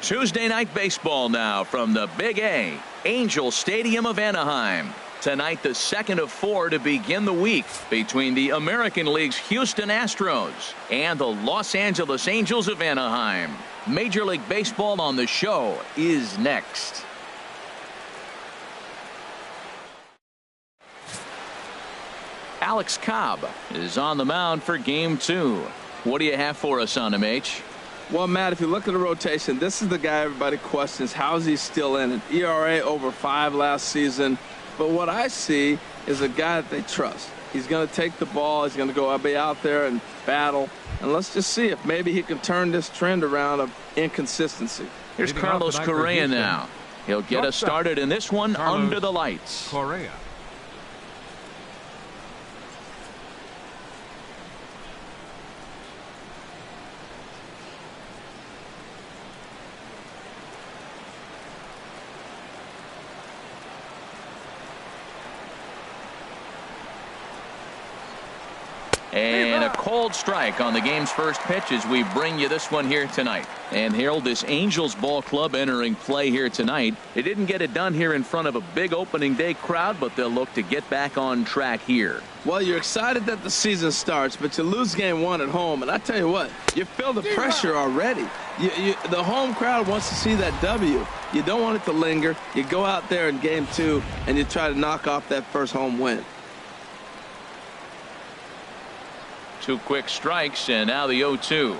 Tuesday night baseball now from the Big A, Angel Stadium of Anaheim. Tonight, the second of 4 to begin the week between the American League's Houston Astros and the Los Angeles Angels of Anaheim. Major League Baseball on the show is next. Alex Cobb is on the mound for game 2. What do you have for us on him, H? Well, Matt, if you look at the rotation, this is the guy everybody questions. How is he still in it? ERA over 5 last season. But what I see is a guy that they trust. He's going to take the ball. He's going to go be out there and battle. And let's just see if maybe he can turn this trend around of inconsistency. Here's Carlos Correa now. He'll get us started in this one under the lights. Correa. And a cold strike on the game's first pitch as we bring you this one here tonight. And Harold, this Angels ball club entering play here tonight. They didn't get it done here in front of a big opening day crowd, but they'll look to get back on track here. Well, you're excited that the season starts, but you lose game 1 at home. And I tell you what, you feel the pressure already. The home crowd wants to see that W. You don't want it to linger. You go out there in game 2 and you try to knock off that first home win. 2 quick strikes, and now the 0-2.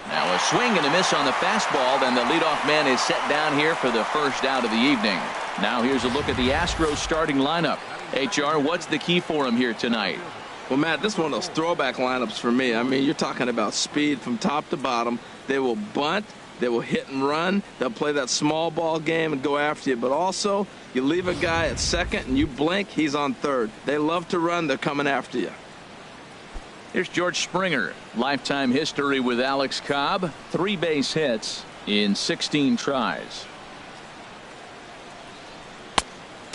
Now a swing and a miss on the fastball. Then the leadoff man is set down here for the first out of the evening. Now here's a look at the Astros starting lineup. HR, what's the key for him here tonight? Well, Matt, this is one of those throwback lineups for me. I mean, you're talking about speed from top to bottom. They will bunt. They will hit and run. They'll play that small ball game and go after you. But also, you leave a guy at second and you blink, he's on third. They love to run. They're coming after you. Here's George Springer. Lifetime history with Alex Cobb. 3 base hits in 16 tries.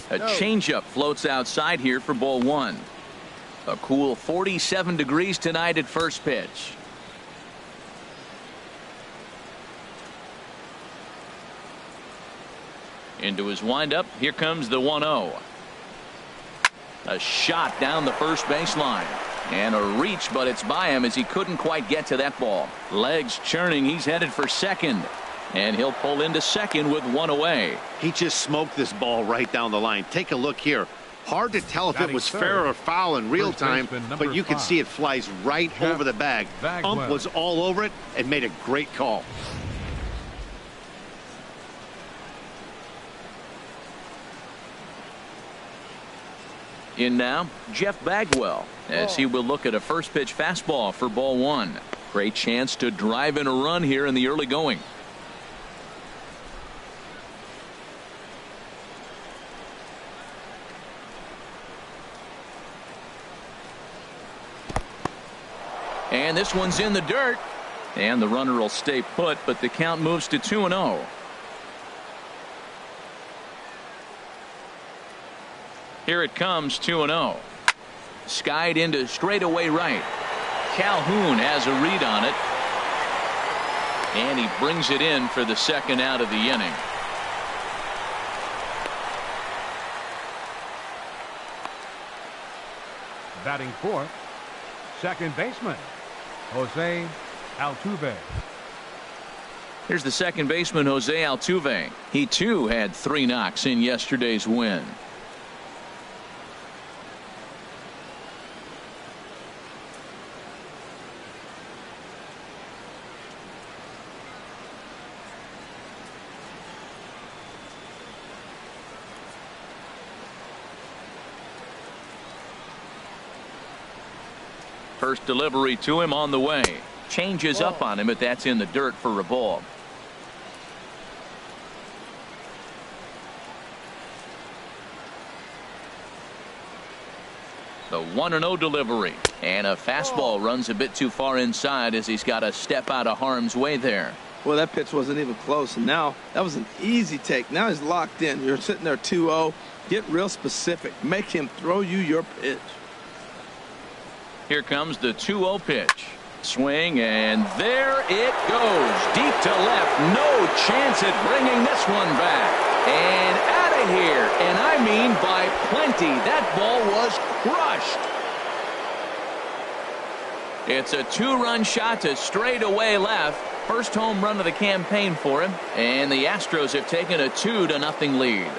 A changeup floats outside here for ball 1. A cool 47 degrees tonight at first pitch. Into his windup. Here comes the 1-0. A shot down the first baseline. And a reach, but it's by him as he couldn't quite get to that ball. Legs churning. He's headed for second. And he'll pull into second with 1 away. He just smoked this ball right down the line. Take a look here. Hard to tell if it was fair or foul in real time, but you can see it flies right over the bag. Ump was all over it and made a great call. In now, Jeff Bagwell, as he will look at a first pitch fastball for ball 1. Great chance to drive in a run here in the early going. And this one's in the dirt. And the runner will stay put, but the count moves to 2-0. Here it comes, 2-0. Skied into straightaway right. Calhoun has a read on it. And he brings it in for the second out of the inning. Batting fourth, second baseman, Jose Altuve. Here's the second baseman, Jose Altuve. He too had 3 knocks in yesterday's win. First delivery to him on the way. Changes up on him, but that's in the dirt for a ball. The 1-0 delivery. And a fastball runs a bit too far inside as he's got to step out of harm's way there. Well, that pitch wasn't even close. And now that was an easy take. Now he's locked in. You're sitting there 2-0. Get real specific. Make him throw you your pitch. Here comes the 2-0 pitch. Swing, and there it goes. Deep to left. No chance at bringing this one back. And out of here. And I mean by plenty. That ball was crushed. It's a two-run shot to straightaway left. First home run of the campaign for him. And the Astros have taken a 2-0 lead.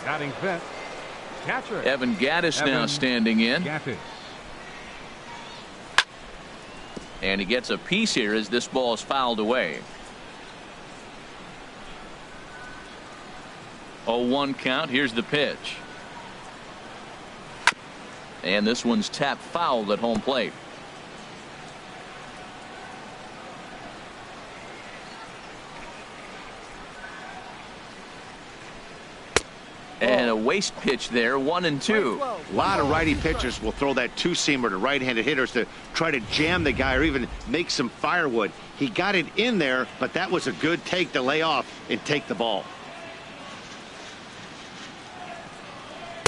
Batting fifth, catcher Evan Gattis now standing in. Gattis. And he gets a piece here as this ball is fouled away. 0-1 count. Here's the pitch. And this one's tapped foul at home plate. And a waste pitch there, 1-2. A lot of righty pitchers will throw that two-seamer to right-handed hitters to try to jam the guy or even make some firewood. He got it in there, but that was a good take to lay off and take the ball.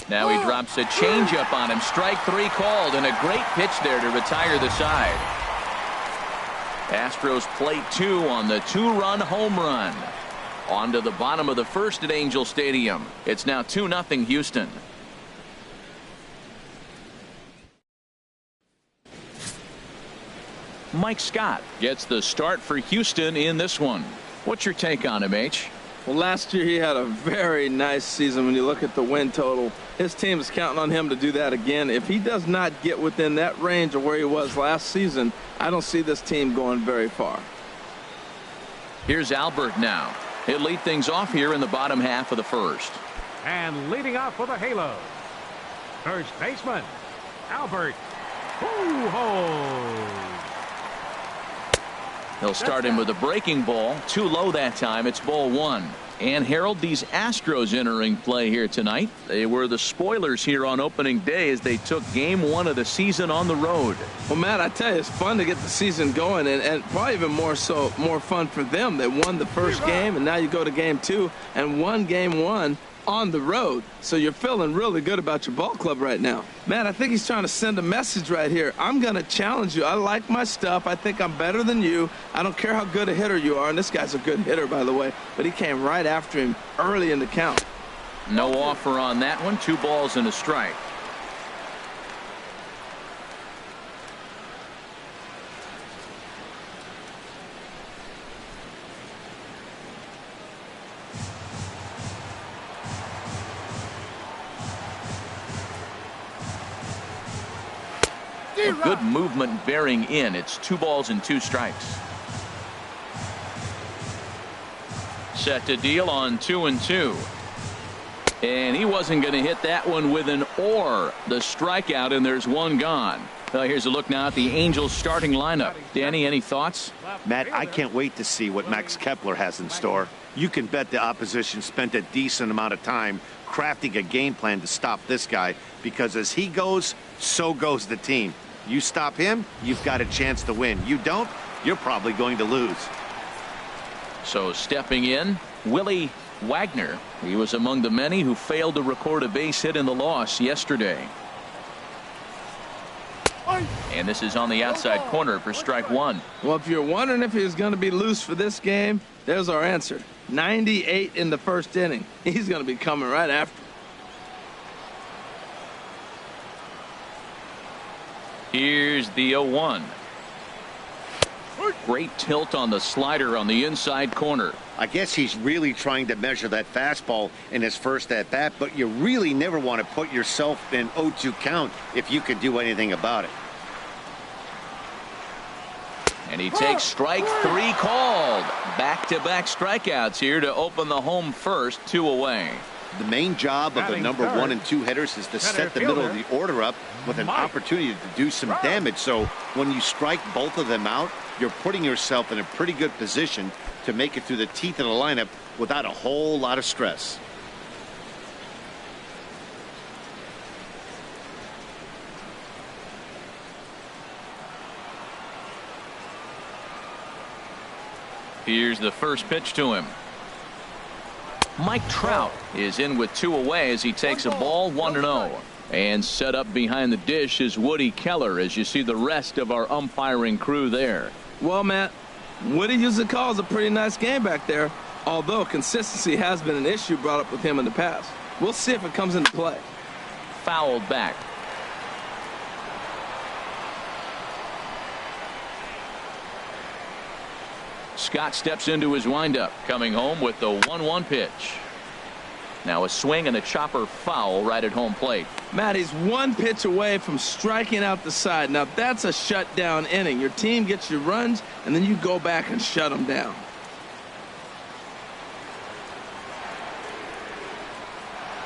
Now he drops a changeup on him. Strike three called, and a great pitch there to retire the side. Astros plate two on the two-run home run. On to the bottom of the first at Angel Stadium. It's now 2-0 Houston. Mike Scott gets the start for Houston in this one. What's your take on him, H? Well, last year he had a very nice season. When you look at the win total, his team is counting on him to do that again. If he does not get within that range of where he was last season, I don't see this team going very far. Here's Albert now. He'll lead things off here in the bottom half of the first. And leading off for the Halos, first baseman, Albert Pujols. He'll start him with a breaking ball. Too low that time. It's ball one. And Harold, these Astros entering play here tonight. They were the spoilers here on opening day as they took game one of the season on the road. Well, Matt, I tell you, it's fun to get the season going, and probably even more fun for them. They won the first game, and now you go to game two and won game one on the road. So you're feeling really good about your ball club right now. Matt, I think he's trying to send a message right here. I'm going to challenge you. I like my stuff. I think I'm better than you. I don't care how good a hitter you are. And this guy's a good hitter, by the way. But he came right after him early in the count. No offer on that one. 2 balls and a strike. A good movement bearing in. It's 2 balls and 2 strikes. Set to deal on 2-2. And he wasn't going to hit that one with an or. The strikeout, and there's 1 gone. Well, here's a look now at the Angels starting lineup. Danny, any thoughts? Matt, I can't wait to see what Max Kepler has in store. You can bet the opposition spent a decent amount of time crafting a game plan to stop this guy, because as he goes, so goes the team. You stop him, you've got a chance to win. You don't, you're probably going to lose. So stepping in, Willie Wagner. He was among the many who failed to record a base hit in the loss yesterday. And this is on the outside corner for strike 1. Well, if you're wondering if he's going to be loose for this game, there's our answer. 98 in the first inning. He's going to be coming right after. Here's the 0-1. Great tilt on the slider on the inside corner. I guess he's really trying to measure that fastball in his first at bat, but you really never want to put yourself in 0-2 count if you can do anything about it. And he takes strike 3 called. Back-to-back strikeouts here to open the home first, 2 away. The main job of the number 1 and 2 hitters is to set the middle of the order up with an opportunity to do some damage. So when you strike both of them out, you're putting yourself in a pretty good position to make it through the teeth of the lineup without a whole lot of stress. Here's the first pitch to him. Mike Trout is in with 2 away as he takes a ball 1-0. And set up behind the dish is Woody Keller as you see the rest of our umpiring crew there. Well, Matt, Woody usually calls a pretty nice game back there, although consistency has been an issue brought up with him in the past. We'll see if it comes into play. Fouled back. Scott steps into his windup, coming home with the 1-1 pitch. Now a swing and a chopper foul right at home plate. Matt, he's 1 pitch away from striking out the side. Now that's a shutdown inning. Your team gets your runs, and then you go back and shut them down.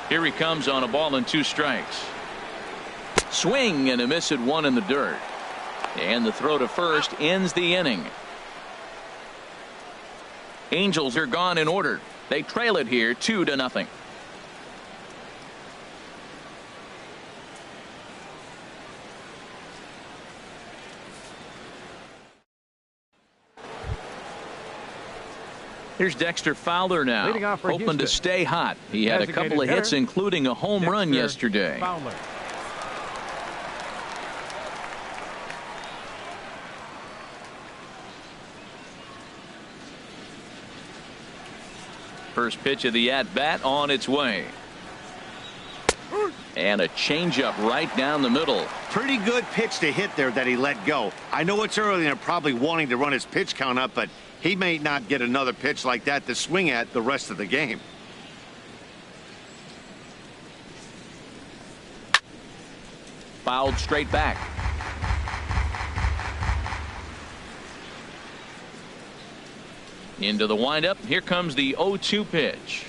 Here he comes on a ball and 2 strikes. Swing and a miss at 1 in the dirt. And the throw to first ends the inning. Angels are gone in order. They trail it here 2-0. Here's Dexter Fowler now, hoping to stay hot. He had a couple of hits, including a home run yesterday. Fowler. First pitch of the at-bat on its way. And a changeup right down the middle. Pretty good pitch to hit there that he let go. I know it's early and they're probably wanting to run his pitch count up, but he may not get another pitch like that to swing at the rest of the game. Fouled straight back. Into the windup. Here comes the 0-2 pitch.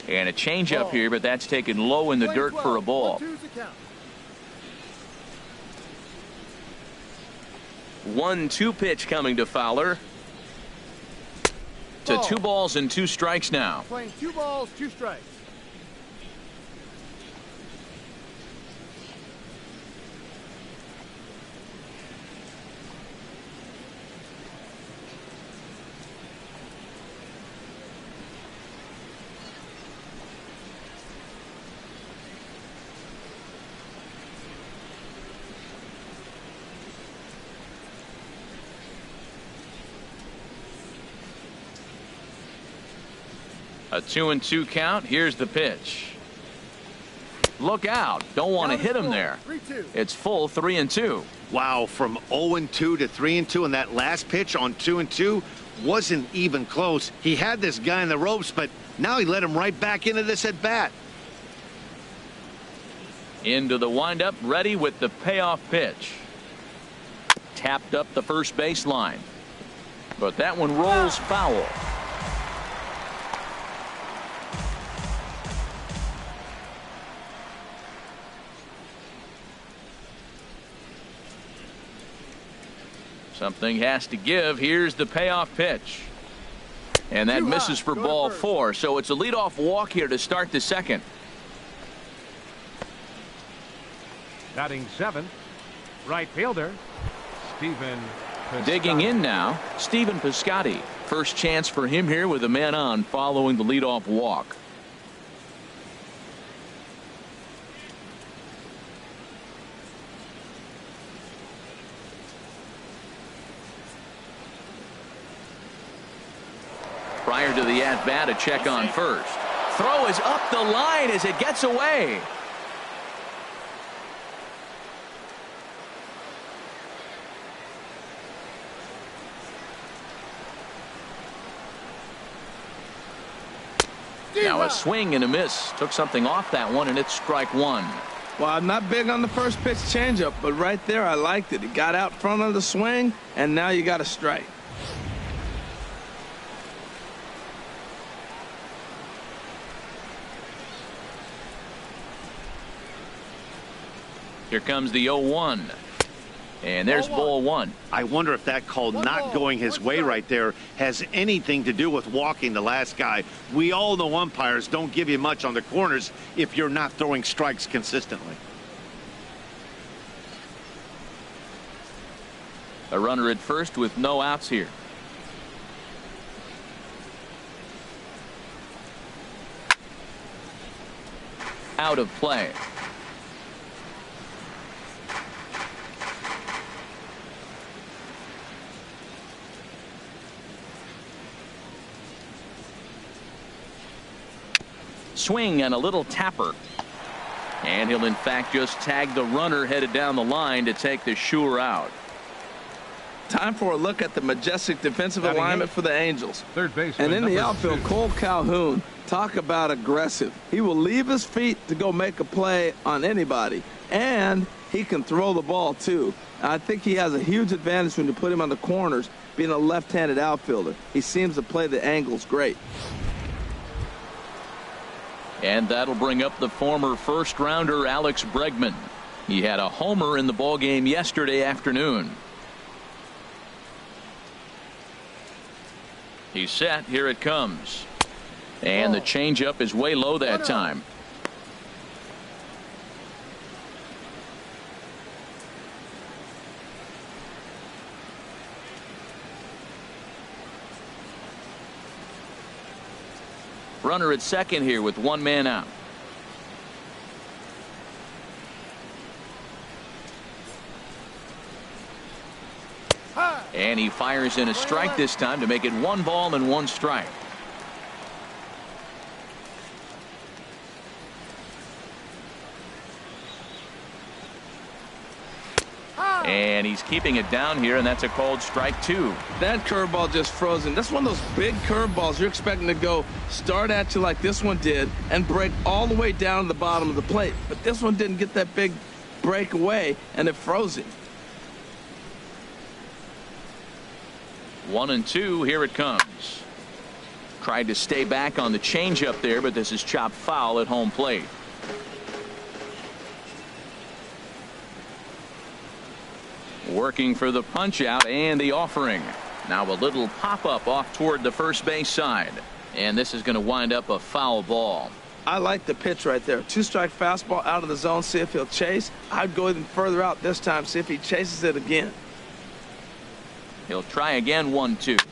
And a changeup here, but that's taken low in the dirt for a ball. 1-2 pitch coming to Fowler. To 2 balls and 2 strikes now. Playing 2 balls, 2 strikes. A 2-2 count. Here's the pitch. Look out. Don't want to hit him there. It's full 3-2. Wow, from 0-2 to 3-2, and that last pitch on 2-2 wasn't even close. He had this guy in the ropes, but now he let him right back into this at bat. Into the windup, ready with the payoff pitch. Tapped up the first baseline. But that one rolls foul. Something has to give. Here's the payoff pitch. And that misses for ball 4. So it's a leadoff walk here to start the second. Batting 7th, right fielder, Stephen Piscotty. Digging in now, Stephen Piscotty. First chance for him here with a man on following the leadoff walk. Prior to the at-bat, a check on first. Throw is up the line as it gets away. Now a swing and a miss. Took something off that one, and it's strike 1. Well, I'm not big on the first pitch changeup, but right there I liked it. It got out front of the swing, and now you got a strike. Here comes the 0-1. And there's ball 1. I wonder if that call not going his way right there has anything to do with walking the last guy. We all know umpires don't give you much on the corners if you're not throwing strikes consistently. A runner at first with no outs here. out of play. Swing and a little tapper. And he'll in fact just tag the runner headed down the line to take the sure out. Time for a look at the majestic defensive alignment for the Angels. Third baseman, and in the outfield, 2. Cole Calhoun. Talk about aggressive. He will leave his feet to go make a play on anybody. And he can throw the ball, too. I think he has a huge advantage when you put him on the corners, being a left-handed outfielder. He seems to play the angles great. And that'll bring up the former first-rounder Alex Bregman. He had a homer in the ballgame yesterday afternoon. He's set. Here it comes. And the changeup is way low that time. Runner at second here with one man out. And he fires in a strike this time to make it 1 ball and 1 strike. And he's keeping it down here, and that's a called strike 2. That curveball just frozen. That's one of those big curveballs you're expecting to go start at you like this one did and break all the way down to the bottom of the plate. But this one didn't get that big break away, and it froze him. 1-2. Here it comes. Tried to stay back on the changeup there, but this is chopped foul at home plate. Working for the punch out and the offering. Now a little pop up off toward the first base side, and this is going to wind up a foul ball. I like the pitch right there. 2-strike fastball out of the zone. See if he'll chase. I'd go even further out this time. See if he chases it again. He'll try again. 1-2.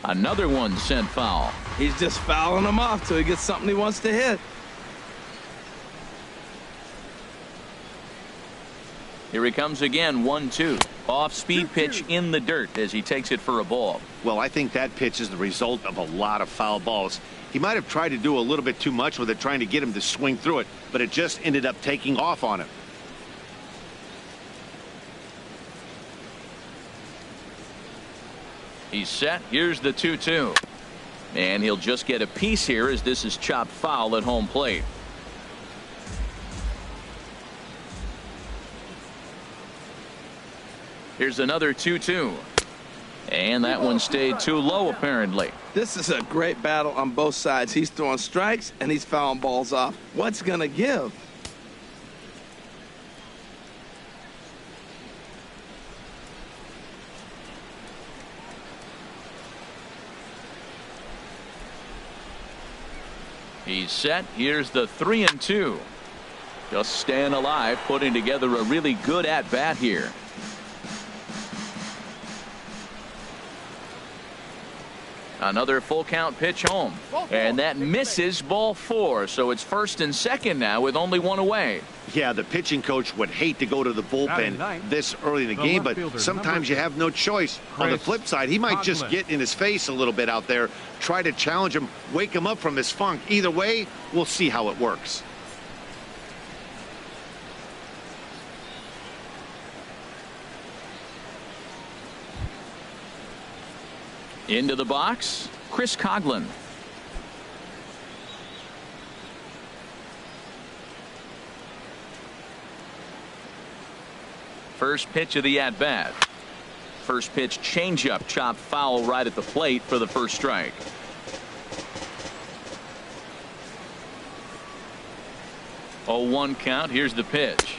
Another one sent foul. He's just fouling them off till he gets something he wants to hit. Here he comes again. 1-2. Off speed pitch in the dirt as he takes it for a ball. Well, I think that pitch is the result of a lot of foul balls. He might have tried to do a little bit too much with it, trying to get him to swing through it, but it just ended up taking off on him. He's set. Here's the 2-2. And he'll just get a piece here as this is chopped foul at home plate. Here's another 2-2. And that one stayed too low apparently. This is a great battle on both sides. He's throwing strikes and he's fouling balls off. What's going to give? He's set. Here's the 3-2. Just staying alive, putting together a really good at-bat here. Another full count pitch home, and that misses ball 4, so it's first and second now with only one away. Yeah, the pitching coach would hate to go to the bullpen this early in the game, but sometimes you have no choice. On the flip side, he might just get in his face a little bit out there, try to challenge him, wake him up from his funk. Either way, we'll see how it works. Into the box, Chris Coghlan. First pitch of the at-bat. First pitch changeup, chopped foul right at the plate for the first strike. Oh, 1 count. Here's the pitch.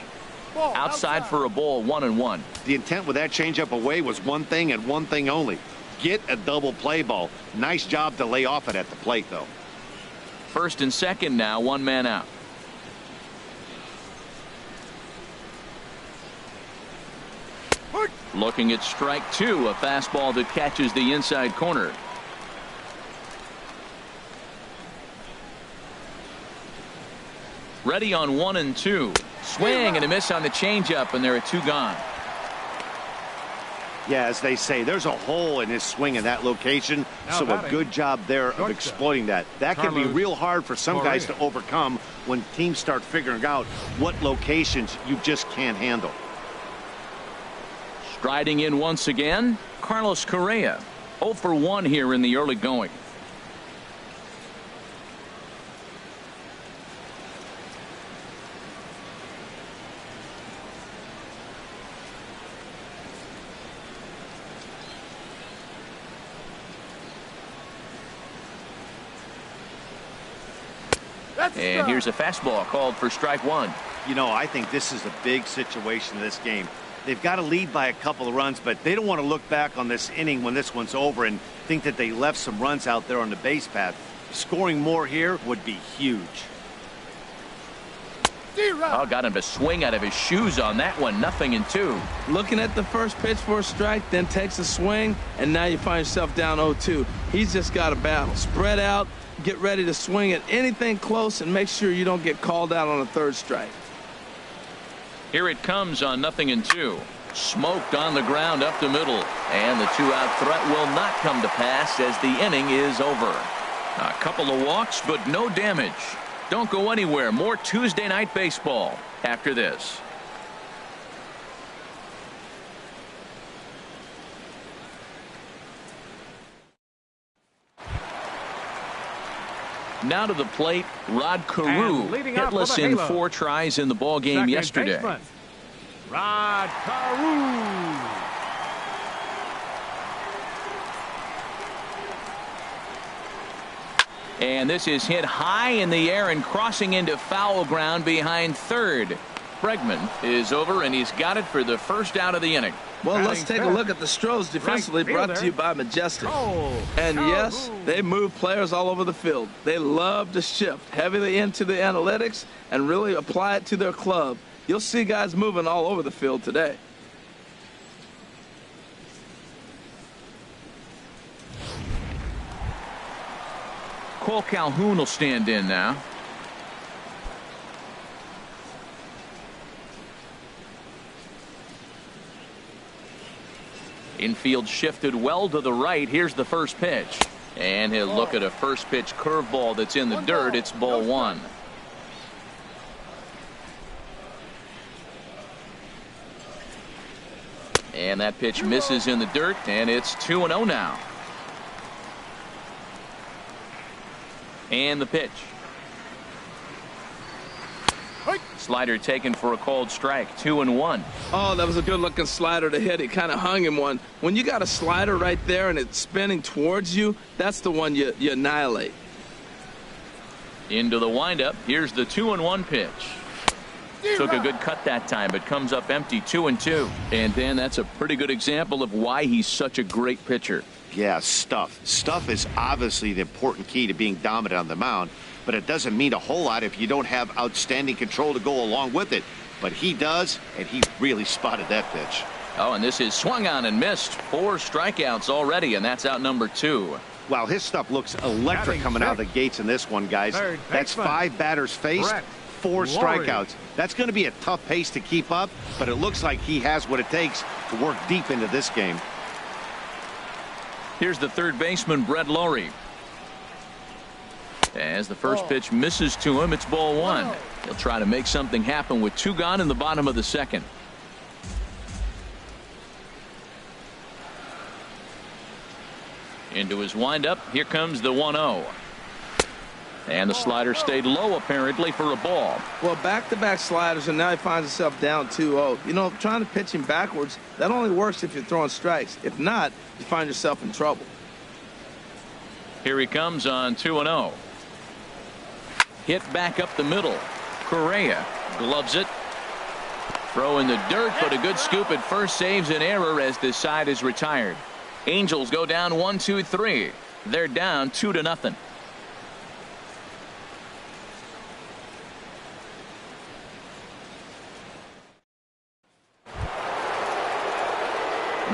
Outside for a ball. 1-1. The intent with that changeup away was one thing and one thing only. Get a double play ball. Nice job to lay off it at the plate, though. First and second now, 1 man out. Looking at strike 2, a fastball that catches the inside corner. Ready on 1 and 2. Swing and a miss on the changeup, and there are 2 gone. Yeah, as they say, there's a hole in his swing in that location, so a good job there of exploiting that. That can be real hard for some guys to overcome when teams start figuring out what locations you just can't handle. Striding in once again, Carlos Correa. 0 for 1 here in the early going. And here's a fastball called for strike 1. You know, I think this is a big situation in this game. They've got to lead by a couple of runs, but they don't want to look back on this inning when this one's over and think that they left some runs out there on the base path. Scoring more here would be huge. Oh, got him to swing out of his shoes on that one. 0-2. Looking at the first pitch for a strike, then takes a swing, and now you find yourself down 0-2. He's just got a battle. Spread out, get ready to swing at anything close, and make sure you don't get called out on a third strike. Here it comes on 0-2. Smoked on the ground up the middle, and the 2-out threat will not come to pass as the inning is over. A couple of walks, but no damage. Don't go anywhere. More Tuesday night baseball after this. Now to the plate, Rod Carew, hitless in 4 tries in the ball game yesterday. Baseman, Rod Carew. And this is hit high in the air and crossing into foul ground behind third. Bregman is over, and he's got it for the first out of the inning. Well, let's take a look at the Astros defensively, brought to you by Majestic. And yes, they move players all over the field. They love to shift heavily into the analytics and really apply it to their club. You'll see guys moving all over the field today. Cole Calhoun will stand in now. Infield shifted well to the right. Here's the first pitch. And he'll look at a first pitch curveball that's in the dirt. It's ball 1. And that pitch misses in the dirt, and it's 2-0 now. And the pitch. Slider taken for a called strike. 2-1. Oh, that was a good looking slider to hit. He kind of hung him one. When you got a slider right there and it's spinning towards you, that's the one you annihilate. Into the windup. Here's the 2-1 pitch. Took a good cut that time, but comes up empty. 2-2. And Dan, that's a pretty good example of why he's such a great pitcher. Yeah, stuff. Stuff is obviously the important key to being dominant on the mound, but it doesn't mean a whole lot if you don't have outstanding control to go along with it. But he does, and he really spotted that pitch. Oh, and this is swung on and missed. 4 strikeouts already, and that's out number 2. Wow, his stuff looks electric coming out of the gates in this one, guys. That's 5 batters faced, 4 strikeouts. That's going to be a tough pace to keep up, but it looks like he has what it takes to work deep into this game. Here's the third baseman, Brett Lowry. As the first pitch misses to him, it's ball 1. He'll try to make something happen with 2 gone in the bottom of the second. Into his windup. Here comes the 1-0. And the slider stayed low, apparently, for a ball. Well, back-to-back sliders, and now he finds himself down 2-0. You know, trying to pitch him backwards, that only works if you're throwing strikes. If not, you find yourself in trouble. Here he comes on 2-0. Hit back up the middle. Correa gloves it. Throw in the dirt, but a good scoop at first saves an error as this side is retired. Angels go down 1-2-3. They're down 2-0.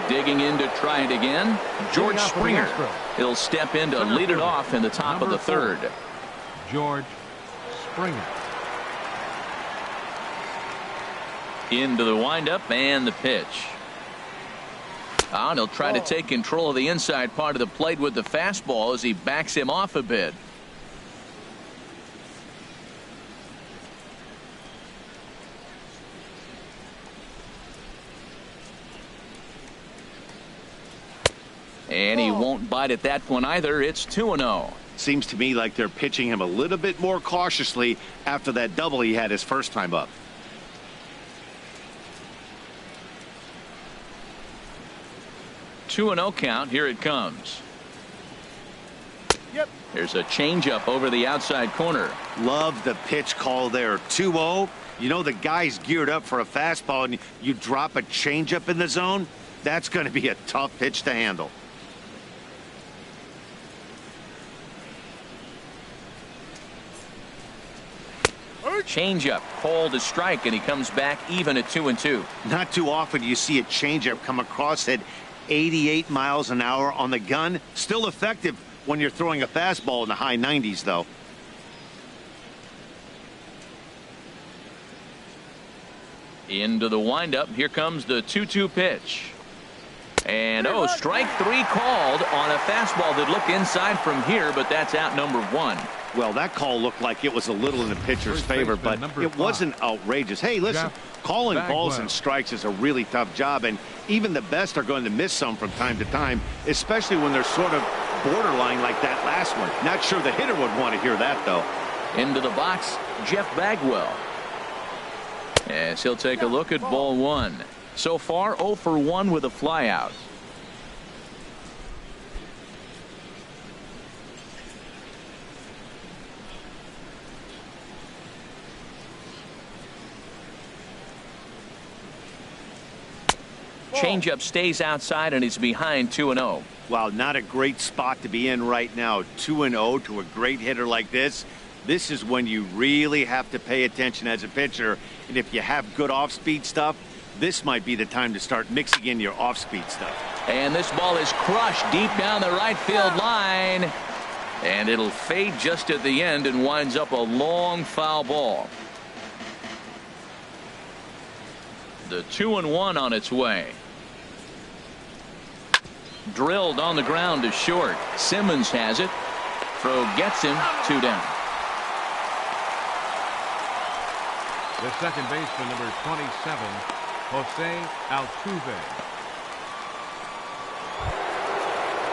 Digging in to try it again, George Springer. He'll step in to lead it off in the top of the third. George Springer. Into the windup and the pitch. And he'll try to take control of the inside part of the plate with the fastball as he backs him off a bit. And he won't bite at that one either. It's 2-0. Seems to me like they're pitching him a little bit more cautiously after that double he had his first time up. Two and 0 count. Here it comes. Yep. There's a changeup over the outside corner. Love the pitch call there. 2-0. You know the guy's geared up for a fastball, and you drop a changeup in the zone. That's going to be a tough pitch to handle. Changeup called a strike, and he comes back even at 2-2. Not too often you see a changeup come across at 88 miles an hour on the gun. Still effective when you're throwing a fastball in the high 90s, though. Into the windup. Here comes the 2-2 pitch. And strike three called on a fastball that looked inside from here, but that's out number one. Well, that call looked like it was a little in the pitcher's favor, but it wasn't outrageous. Hey, listen, calling balls and strikes is a really tough job, and even the best are going to miss some from time to time, especially when they're sort of borderline like that last one. Not sure the hitter would want to hear that, though. Into the box, Jeff Bagwell. As he'll take a look at ball one. So far, 0 for 1 with a flyout. Changeup stays outside, and he's behind 2-0. Wow, not a great spot to be in right now. 2-0 to a great hitter like this. This is when you really have to pay attention as a pitcher. And if you have good off-speed stuff, this might be the time to start mixing in your off-speed stuff. And this ball is crushed deep down the right field line. And it'll fade just at the end and winds up a long foul ball. The 2-1 on its way. Drilled on the ground to short. Simmons has it. Throw gets him. 2 down. The second baseman, number 27, Jose Altuve.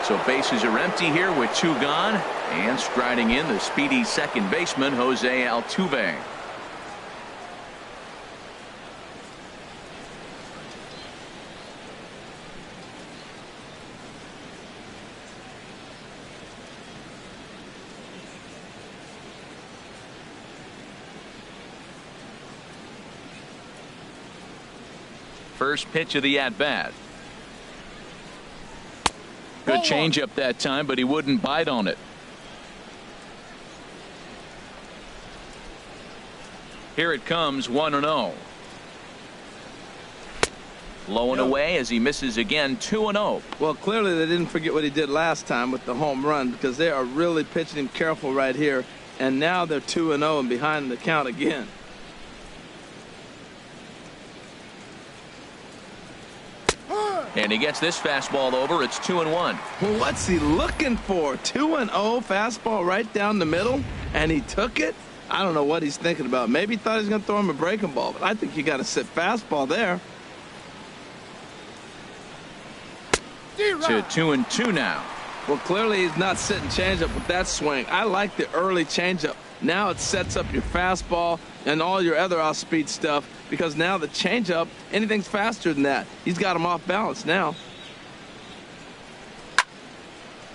So bases are empty here with 2 gone. And striding in the speedy second baseman, Jose Altuve. First pitch of the at-bat. Good changeup that time, but he wouldn't bite on it. Here it comes, 1-0. Low and away as he misses again, 2-0. Well, clearly they didn't forget what he did last time with the home run, because they are really pitching him careful right here. And now they're 2-0 and behind the count again. And he gets this fastball over. It's 2-1. Well, what's he looking for? 2-0 fastball right down the middle, and he took it? I don't know what he's thinking about. Maybe he thought he was going to throw him a breaking ball, but I think you got to sit fastball there. To 2-2 now. Well, clearly he's not sitting changeup with that swing. I like the early changeup. Now it sets up your fastball and all your other off-speed stuff, because now the changeup, anything's faster than that. He's got him off balance now.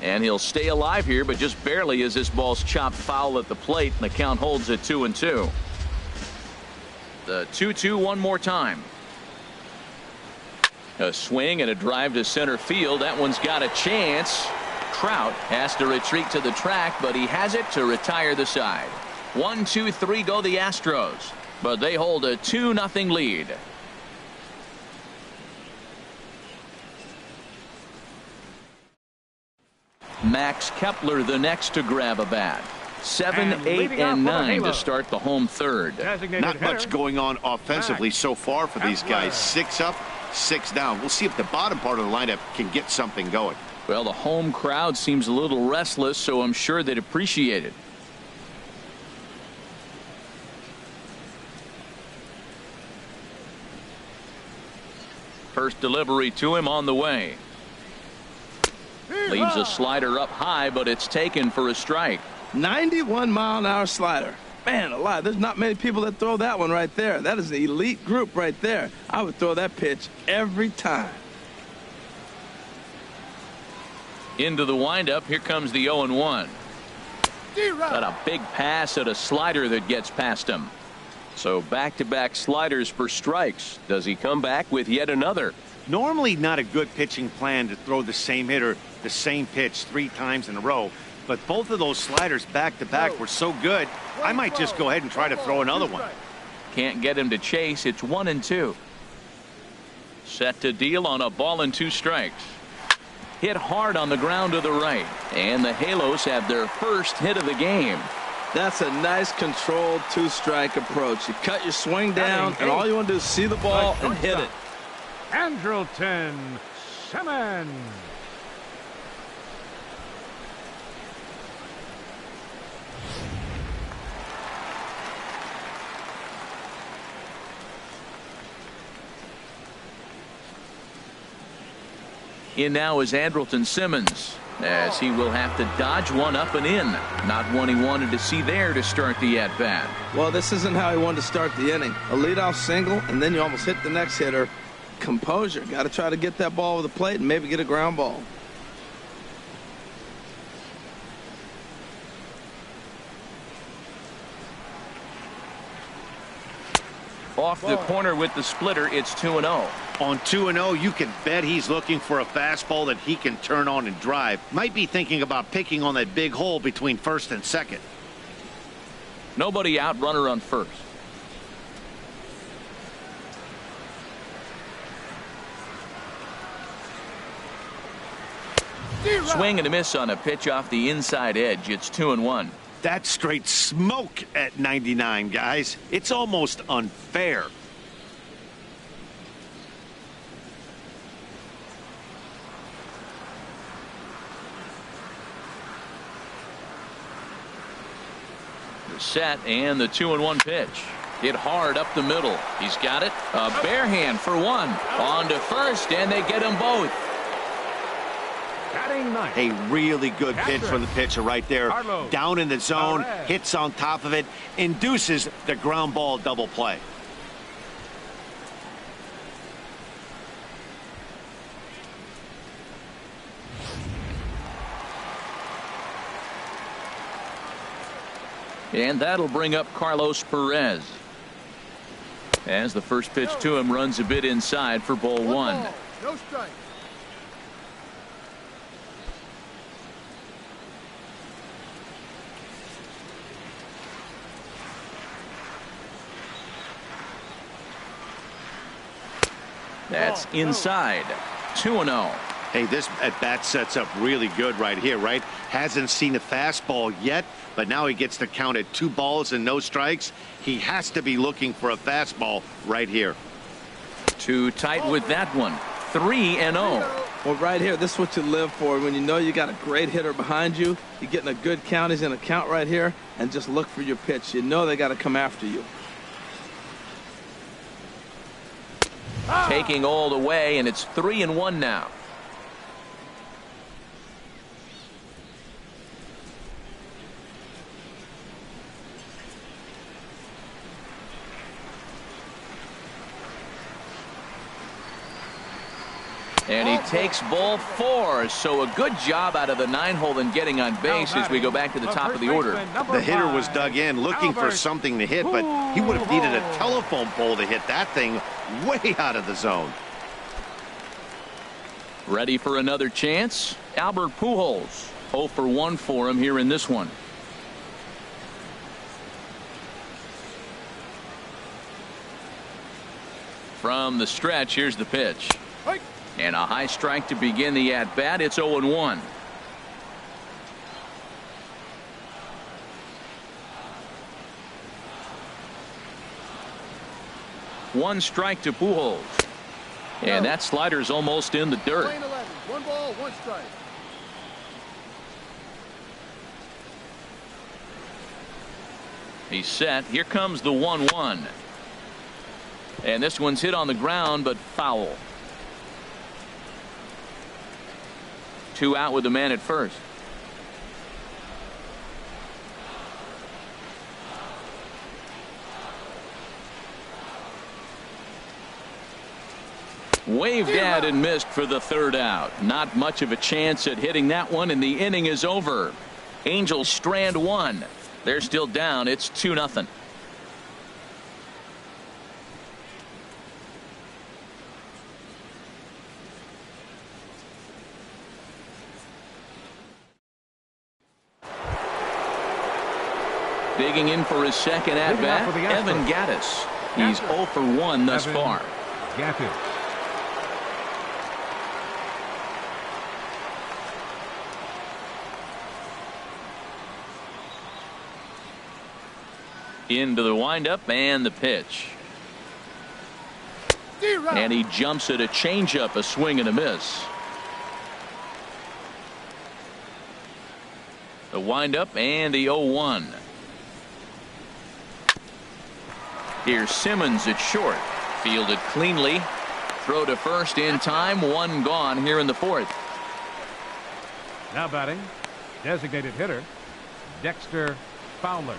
And he'll stay alive here, but just barely as this ball's chopped foul at the plate, and the count holds at 2-2. The 2-2 one more time. A swing and a drive to center field. That one's got a chance. Trout has to retreat to the track, but he has it to retire the side. 1-2-3 go the Astros, but they hold a 2-0 lead. Max Kepler the next to grab a bat. 7, And 8, leading off and for the 9 to Halo. start the home third. Designated Not much hitter, going on offensively so far for these guys. Kepler. 6 up, 6 down. We'll see if the bottom part of the lineup can get something going. Well, the home crowd seems a little restless, so I'm sure they'd appreciate it. First delivery to him on the way. Leaves a slider up high, but it's taken for a strike. 91-mile-an-hour slider. Man alive, there's not many people that throw that one right there. That is an elite group right there. I would throw that pitch every time. Into the windup. Here comes the 0-1. Got a big pass at a slider that gets past him. So back-to-back sliders for strikes. Does he come back with yet another? Normally not a good pitching plan to throw the same hitter the same pitch 3 times in a row, but both of those sliders back-to-back were so good, I might just go ahead and try to throw another one. Can't get him to chase. It's 1-2. Set to deal on a ball and 2 strikes. Hit hard on the ground to the right, and the Halos have their first hit of the game. That's a nice controlled 2-strike approach. You cut your swing down, and all you want to do is see the ball and hit it. Andrelton Simmons. In now is Andrelton Simmons, as he will have to dodge one up and in. Not one he wanted to see there to start the at-bat. Well, this isn't how he wanted to start the inning. A leadoff single, and then you almost hit the next hitter. Composure. Got to try to get that ball over the plate and maybe get a ground ball. Off the corner with the splitter, it's 2-0. On 2-0, you can bet he's looking for a fastball that he can turn on and drive. Might be thinking about picking on that big hole between first and second. Nobody out, runner on first. Swing and a miss on a pitch off the inside edge. It's 2-1. That's straight smoke at 99, guys. It's almost unfair. The set and the 2-1 pitch. Hit hard up the middle. He's got it. A bare hand for one. On to first, and they get them both. A really good pitch from the pitcher right there. Down in the zone, hits on top of it, induces the ground ball double play. And that'll bring up Carlos Perez. As the first pitch to him runs a bit inside for ball 1. No strike. That's inside. 2-0. Hey, this at-bat sets up really good right here, right? Hasn't seen a fastball yet, but now he gets to count at 2 balls and no strikes. He has to be looking for a fastball right here. Too tight with that one. 3-0. Well, right here, this is what you live for. When you know you got a great hitter behind you, you're getting a good count. He's in a count right here, and just look for your pitch. You know they got to come after you. Taking all the way, and it's 3-1 now. And he takes ball 4. So a good job out of the 9-hole in getting on base as we go back to the top of the order. The hitter was dug in looking for something to hit, but he would have needed a telephone pole to hit that thing way out of the zone. Ready for another chance? Albert Pujols. 0 for 1 for him here in this one. From the stretch, here's the pitch. And a high strike to begin the at-bat. It's 0-1. 1 strike to Pujols. And that slider's almost in the dirt. 11. 1 ball, 1 strike. He's set. Here comes the 1-1. And this one's hit on the ground, but foul. 2 out with the man at first. Waved at and missed for the 3rd out. Not much of a chance at hitting that one, and the inning is over. Angels strand 1. They're still down. It's 2-0. Digging in for his second at bat, Evan Gattis. He's 0 for 1 thus far. Gattis. Into the windup and the pitch. And he jumps at a changeup, a swing and a miss. The windup and the 0-1. Here's Simmons at short. Fielded cleanly. Throw to first in time. 1 gone here in the 4th. Now batting, designated hitter, Dexter Fowler.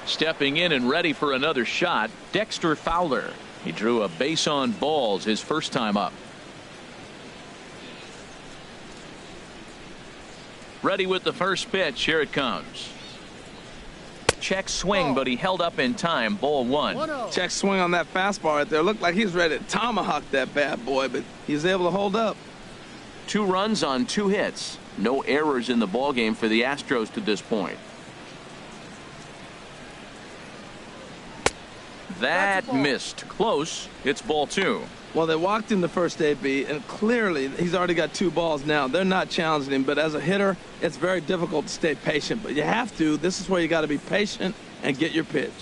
Stepping in and ready for another shot, Dexter Fowler. He drew a base on balls his first time up. Ready with the first pitch. Here it comes. Check swing, but he held up in time. Ball 1. Check swing on that fastball right there. Looked like he's ready to tomahawk that bad boy, but he's able to hold up. 2 runs on 2 hits. No errors in the ballgame for the Astros to this point. That missed. Close. It's ball 2. Well, they walked him the first AB, and clearly he's already got 2 balls now. They're not challenging him, but as a hitter, it's very difficult to stay patient. But you have to. This is where you got to be patient and get your pitch.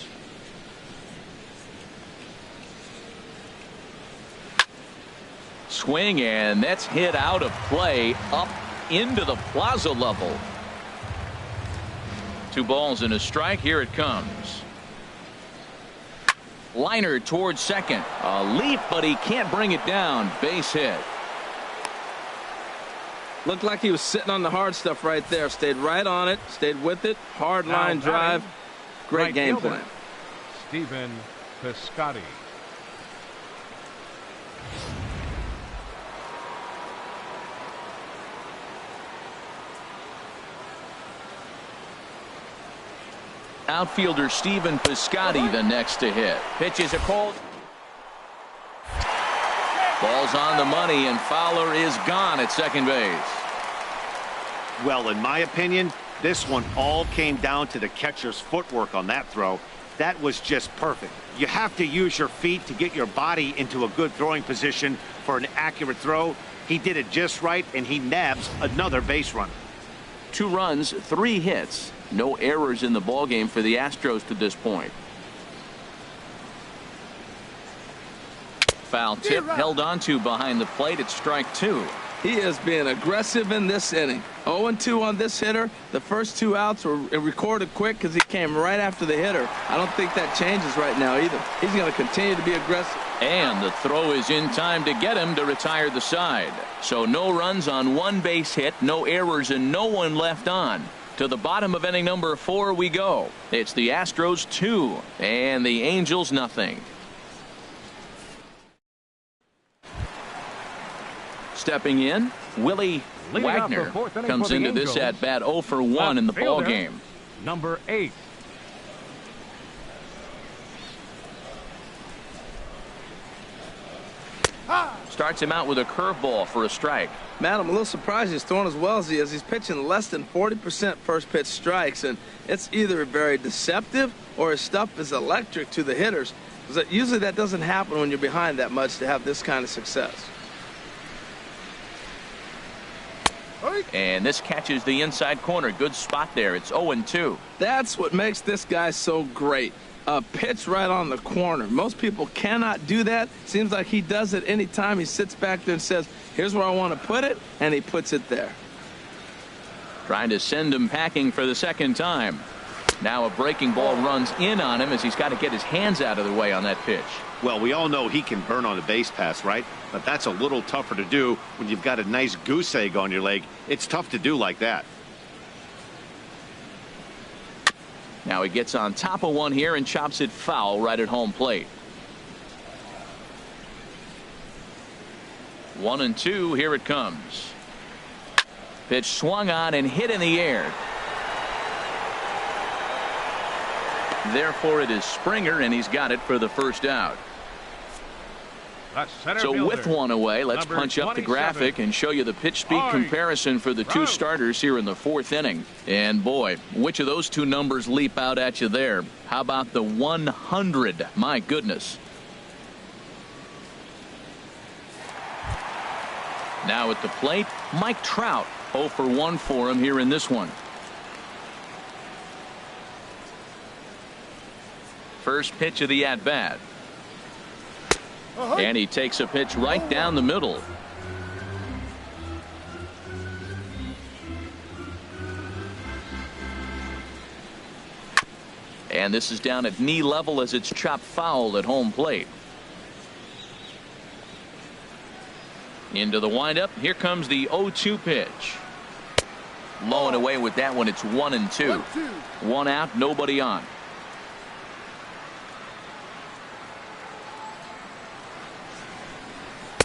Swing, and that's hit out of play up into the plaza level. 2 balls and a strike. Here it comes. Liner towards second. A leap, but he can't bring it down. Base hit. Looked like he was sitting on the hard stuff right there. Stayed right on it. Stayed with it. Hard line drive. Great game plan. Stephen Piscotty. Outfielder Stephen Piscotty the next to hit. Pitches are called. Ball's on the money, and Fowler is gone at second base. Well, in my opinion, this one all came down to the catcher's footwork on that throw. That was just perfect. You have to use your feet to get your body into a good throwing position for an accurate throw. He did it just right, and he nabs another base run. 2 runs, 3 hits. No errors in the ballgame for the Astros to this point. Foul tip held onto behind the plate at strike 2. He is being aggressive in this inning. 0-2 on this hitter. The first 2 outs were recorded quick because he came right after the hitter. I don't think that changes right now either. He's going to continue to be aggressive. And the throw is in time to get him to retire the side. So no runs on 1 base hit, no errors, and no one left on. To the bottom of inning number 4 we go. It's the Astros 2 and the Angels nothing. Stepping in, Willie Wagner comes into this at bat 0 for 1 in the ball game. Number 8. Starts him out with a curveball for a strike. Matt, I'm a little surprised he's throwing as well as he is. He's pitching less than 40% first pitch strikes, and it's either very deceptive or his stuff is electric to the hitters. Because usually that doesn't happen when you're behind that much to have this kind of success. And this catches the inside corner. Good spot there. It's 0-2. That's what makes this guy so great. A pitch right on the corner. Most people cannot do that. Seems like he does it anytime he sits back there and says, here's where I want to put it, and he puts it there. Trying to send him packing for the second time. Now a breaking ball runs in on him as he's got to get his hands out of the way on that pitch. Well, we all know he can burn on a base pass, right? But that's a little tougher to do when you've got a nice goose egg on your leg. It's tough to do like that. Now he gets on top of one here and chops it foul right at home plate. 1-2. Here it comes. Pitch swung on and hit in the air. Therefore, it is Springer, and he's got it for the first out. So with one away, let's punch up the graphic and show you the pitch speed comparison for the two starters here in the fourth inning. And boy, which of those two numbers leap out at you there? How about the 100? My goodness. Now at the plate, Mike Trout. 0 for 1 for him here in this one. First pitch of the at-bat. And he takes a pitch right down the middle. And this is down at knee level as it's chopped foul at home plate. Into the windup. Here comes the 0-2 pitch. Low and away with that one. It's 1-2. One out, nobody on.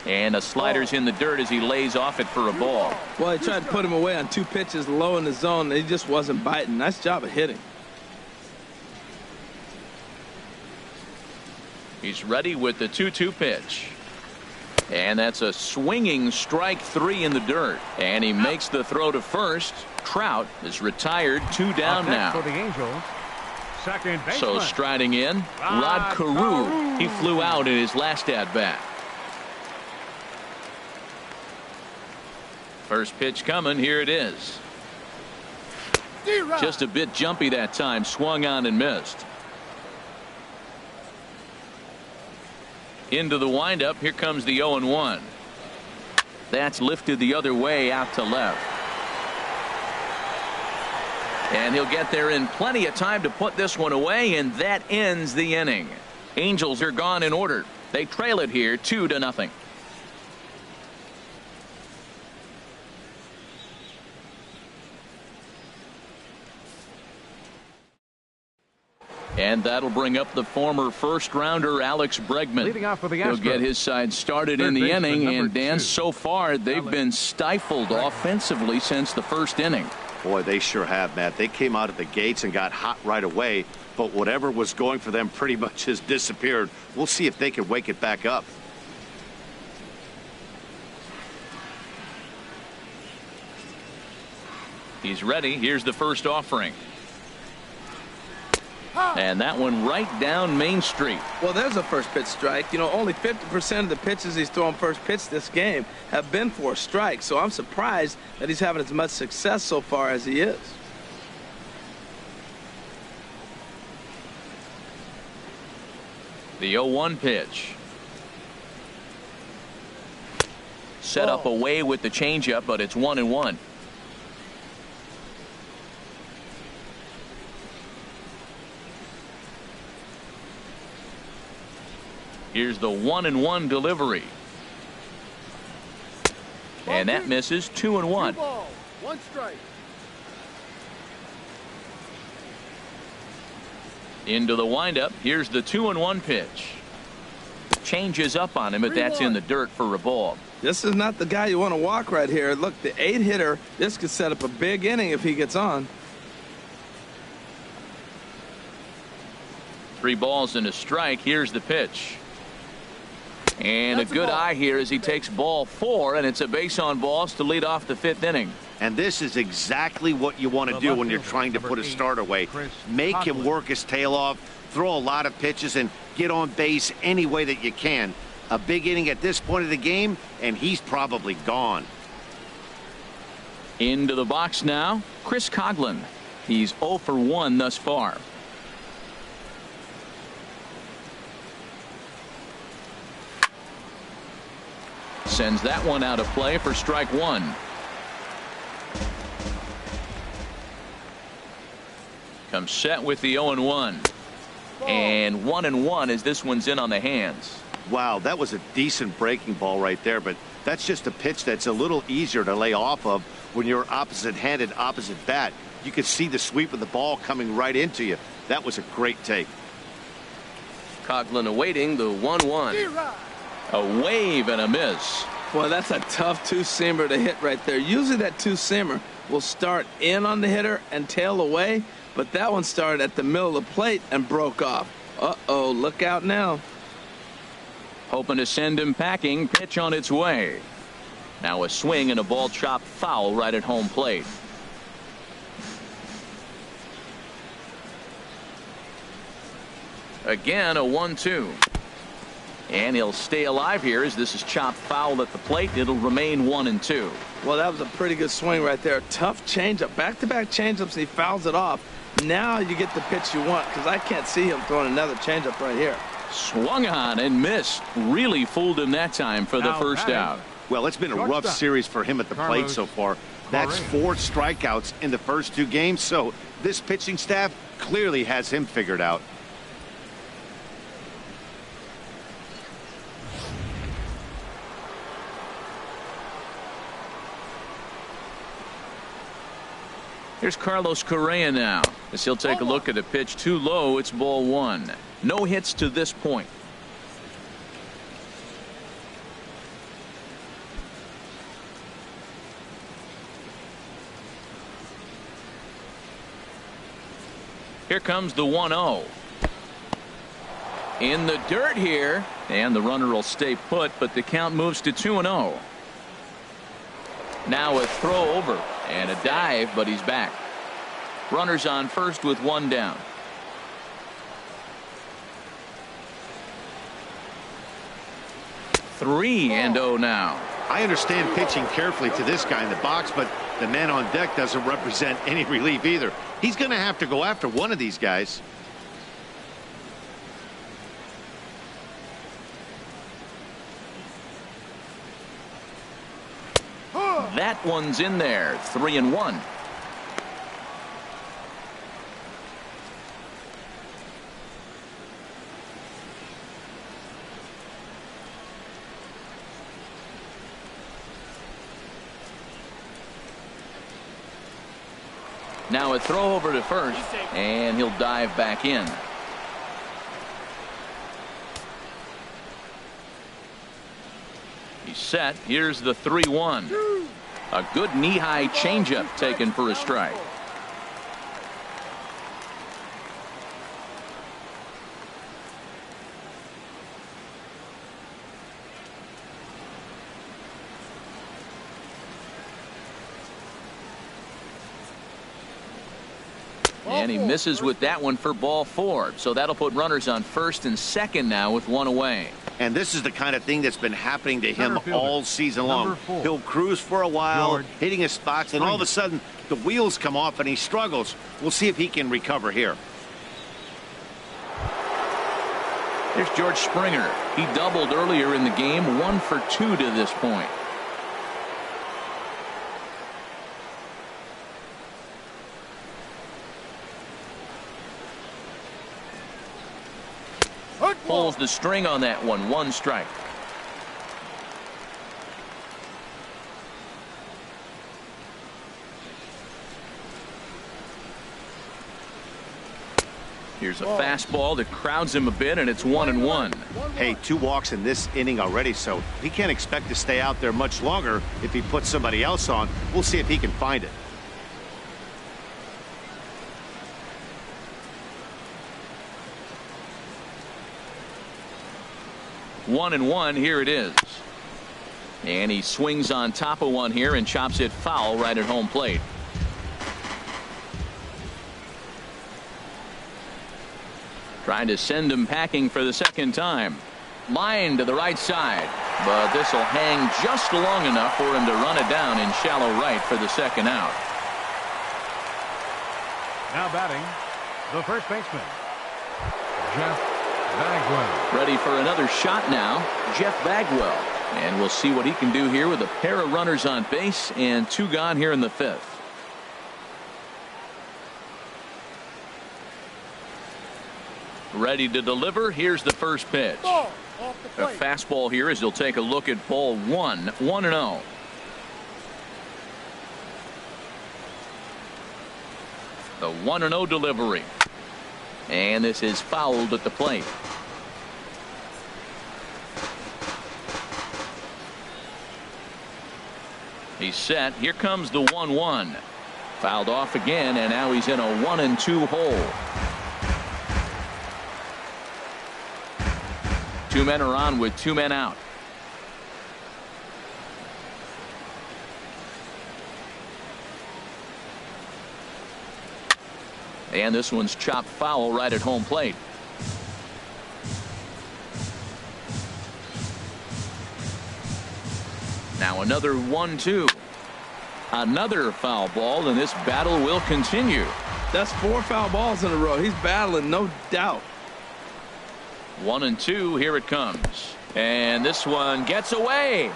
And a slider's in the dirt as he lays off it for a ball. Well, he tried to put him away on two pitches low in the zone. He just wasn't biting. Nice job of hitting. He's ready with the 2-2 pitch. And that's a swinging strike 3 in the dirt. And he makes the throw to first. Trout is retired, 2 down now. For the Angels, second baseman. So striding in, Rod Carew. He flew out in his last at-bat. First pitch coming. Here it is. Just a bit jumpy that time. Swung on and missed. Into the windup. Here comes the 0-1. That's lifted the other way out to left. And he'll get there in plenty of time to put this one away, and that ends the inning. Angels are gone in order. They trail it here 2-0. And that'll bring up the former first-rounder Alex Bregman. Leading off for the Astros. He'll get his side started in the inning, and Dan, so far they've been stifled offensively since the first inning. Boy, they sure have, Matt. They came out of the gates and got hot right away, but whatever was going for them pretty much has disappeared. We'll see if they can wake it back up. He's ready. Here's the first offering. And that one right down Main Street. Well, there's a first pitch strike. You know, only 50% of the pitches he's thrown first pitch this game have been for a strike. So I'm surprised that he's having as much success so far as he is. The 0-1 pitch. Set up away with the changeup, but it's 1-1. Here's the 1-1 delivery. And that misses. 2-1. 1 strike. Into the windup. Here's the 2-1 pitch. Changes up on him, but that's in the dirt for a ball. This is not the guy you want to walk right here. Look, the 8-hitter, this could set up a big inning if he gets on. 3 balls and a strike. Here's the pitch. And a good eye here as he takes ball 4, and it's a base on balls to lead off the 5th inning. And this is exactly what you want to do when you're trying to put a start away. Make him work his tail off, throw a lot of pitches, and get on base any way that you can. A big inning at this point of the game, and he's probably gone. Into the box now, Chris Coughlin. He's 0 for 1 thus far. Sends that one out of play for strike one. Comes set with the 0-1. And 1-1 as this one's in on the hands. Wow, that was a decent breaking ball right there, but that's just a pitch that's a little easier to lay off of when you're opposite-handed, opposite bat. You could see the sweep of the ball coming right into you. That was a great take. Coughlin awaiting the 1-1. A wave and a miss. Boy, that's a tough two-seamer to hit right there. Usually that two-seamer will start in on the hitter and tail away, but that one started at the middle of the plate and broke off. Uh-oh, look out now. Hoping to send him packing. Pitch on its way. Now a swing and a ball chopped foul right at home plate. Again, a 1-2. And he'll stay alive here as this is chopped foul at the plate. It'll remain 1-2. Well, that was a pretty good swing right there. Tough changeup. Back-to-back changeups, and he fouls it off. Now you get the pitch you want, because I can't see him throwing another changeup right here. Swung on and missed. Really fooled him that time for the first out. Well, it's been a rough series for him at the plate so far. That's 4 strikeouts in the first 2 games, so this pitching staff clearly has him figured out. Here's Carlos Correa now as he'll take a look at a pitch too low. It's ball 1. No hits to this point. Here comes the 1-0. In the dirt here, and the runner will stay put, but the count moves to 2-0. Now a throw over and a dive, but he's back. Runners on first with 1 down. 3-0 now. I understand pitching carefully to this guy in the box, but the man on deck doesn't represent any relief either. He's going to have to go after one of these guys. That one's in there. 3-1. Now a throw over to first, and he'll dive back in. He's set. Here's the 3-1. A good knee-high changeup taken for a strike. And he misses with that one for ball 4. So that'll put runners on first and second now with 1 away. And this is the kind of thing that's been happening to him all season long. He'll cruise for a while, hitting his spots, and all of a sudden the wheels come off and he struggles. We'll see if he can recover here. Here's George Springer. He doubled earlier in the game, 1 for 2 to this point. Pulls the string on that one. 1 strike. Here's a fastball that crowds him a bit, and it's 1-1. Hey, 2 walks in this inning already, so he can't expect to stay out there much longer if he puts somebody else on. We'll see if he can find it. 1-1. Here it is. And he swings on top of one here and chops it foul right at home plate. Trying to send him packing for the second time. Line to the right side. But this will hang just long enough for him to run it down in shallow right for the second out. Now batting, the first baseman, Jeff Bagwell. Ready for another shot now, Jeff Bagwell. And we'll see what he can do here with a pair of runners on base and 2 gone here in the 5th. Ready to deliver. Here's the first pitch. A fastball here as he'll take a look at ball 1, 1-0. The 1-0 delivery. And this is fouled at the plate. He's set. Here comes the 1-1. Fouled off again, and now he's in a 1-2 hole. 2 men are on with 2 men out. And this one's chopped foul right at home plate. Now another 1-2. Another foul ball, and this battle will continue. That's 4 foul balls in a row. He's battling, no doubt. 1-2. Here it comes. And this one gets away.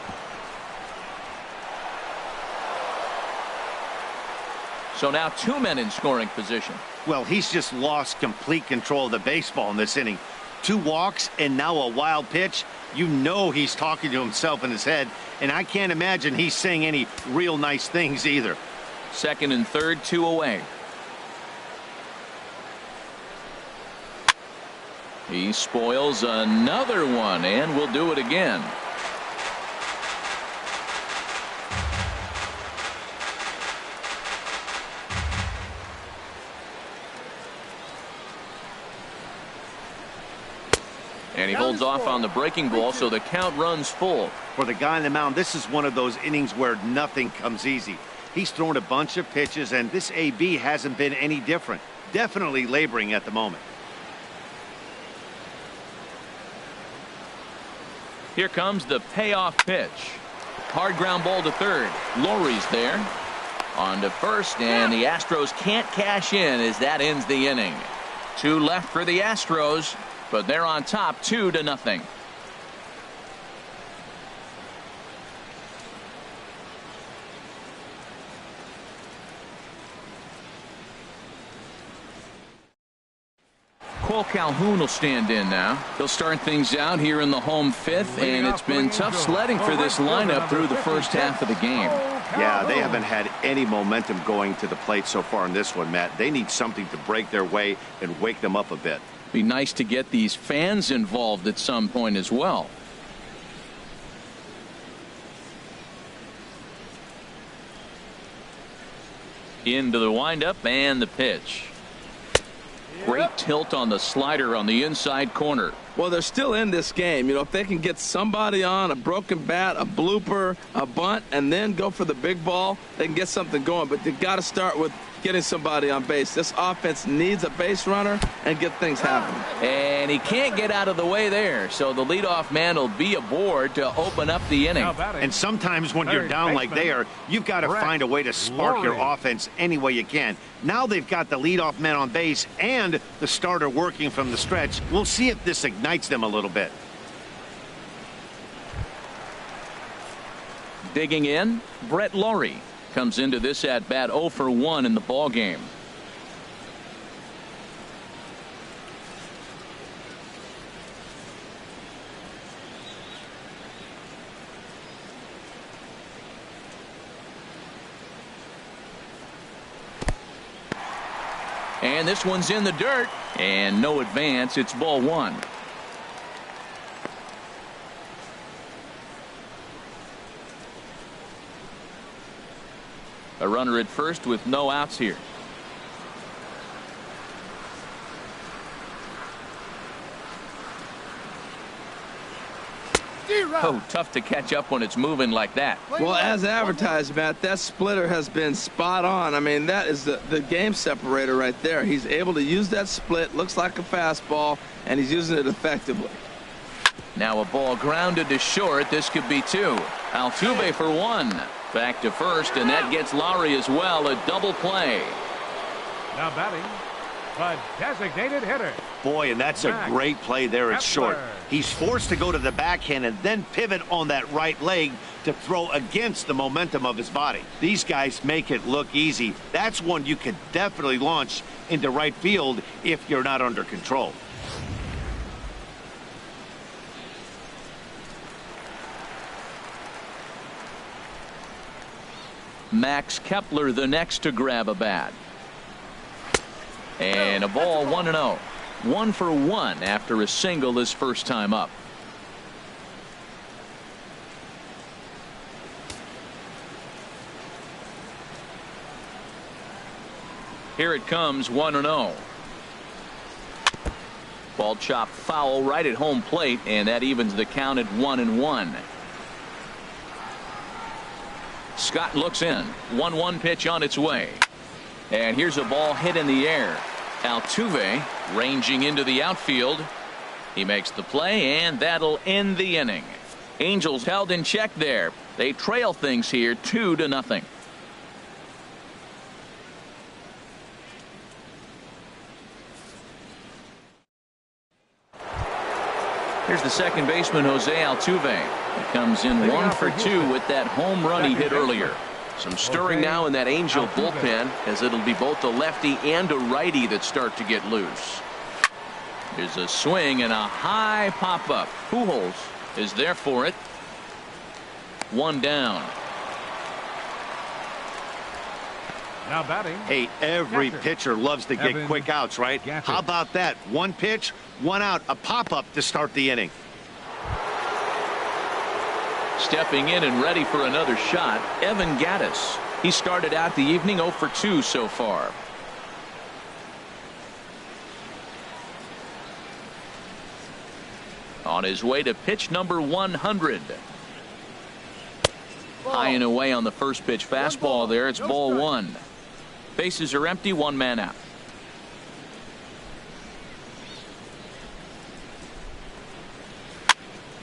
So now 2 men in scoring position. Well, he's just lost complete control of the baseball in this inning. 2 walks and now a wild pitch. You know he's talking to himself in his head, and I can't imagine he's saying any real nice things either. Second and third, 2 away. He spoils another one, and will do it again. And he holds off on the breaking ball, so the count runs full. For the guy on the mound, this is one of those innings where nothing comes easy. He's thrown a bunch of pitches, and this AB hasn't been any different. Definitely laboring at the moment. Here comes the payoff pitch. Hard ground ball to third. Lowry's there. On to first, and the Astros can't cash in as that ends the inning. 2 left for the Astros, but they're on top 2-0. Cole Calhoun will stand in now. He'll start things out here in the home 5th, and it's been tough sledding for this lineup through the first half of the game. Yeah, they haven't had any momentum going to the plate so far in this one, Matt. They need something to break their way and wake them up a bit. Be nice to get these fans involved at some point as well. Into the windup and the pitch. Great tilt on the slider on the inside corner. Well, they're still in this game. You know, if they can get somebody on a broken bat, a blooper, a bunt, and then go for the big ball, they can get something going. But they've got to start with getting somebody on base. This offense needs a base runner and get things happening. And he can't get out of the way there, so the leadoff man will be aboard to open up the inning. And sometimes when you're down like they are, you've got to find a way to spark your offense any way you can. Now they've got the leadoff man on base and the starter working from the stretch. We'll see if this ignites them a little bit. Digging in, Brett Lowry comes into this at bat 0 for 1 in the ball game. And this one's in the dirt, and no advance. It's ball 1. A runner at first with no outs here. Oh, tough to catch up when it's moving like that. Well, as advertised, Matt, that splitter has been spot on. I mean, that is the game separator right there. He's able to use that split, looks like a fastball, and he's using it effectively. Now a ball grounded to short. This could be two. Altuve for one. Back to first, and that gets Lowry as well. A double play. Now batting, the designated hitter. Boy, and that's a great play there at short. He's forced to go to the backhand and then pivot on that right leg to throw against the momentum of his body. These guys make it look easy. That's one you could definitely launch into right field if you're not under control. Max Kepler the next to grab a bat. And a ball 1-0. 1 for 1 after a single his first time up. Here it comes, 1-0. Ball chopped foul right at home plate, and that evens the count at 1-1. Scott looks in. 1-1 pitch on its way. And here's a ball hit in the air. Altuve ranging into the outfield. He makes the play, and that'll end the inning. Angels held in check there. They trail things here 2-0. Here's the second baseman, Jose Altuve. He comes in 1 for 2 with that home run he hit earlier. Some stirring now in that Angel bullpen, as it'll be both a lefty and a righty that start to get loose. There's a swing and a high pop-up. Pujols is there for it. 1 down. Now batting. Hey, every pitcher loves to get quick outs, right? How about that? 1 pitch, 1 out, a pop-up to start the inning. Stepping in and ready for another shot, Evan Gattis. He started out the evening 0 for 2 so far. On his way to pitch number 100. High and away on the first pitch fastball there. It's ball 1. Bases are empty, 1 man out.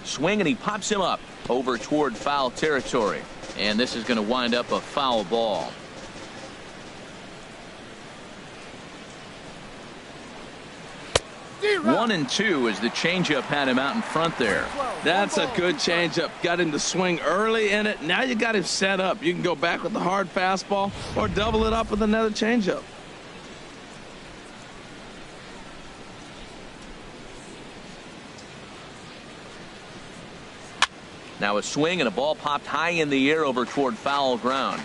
Swing, and he pops him up over toward foul territory, and this is going to wind up a foul ball. D-Rock. 1-2 as the changeup had him out in front there. That's a good changeup. Got him to swing early in it. Now you got him set up. You can go back with the hard fastball or double it up with another changeup. Now a swing and a ball popped high in the air over toward foul ground.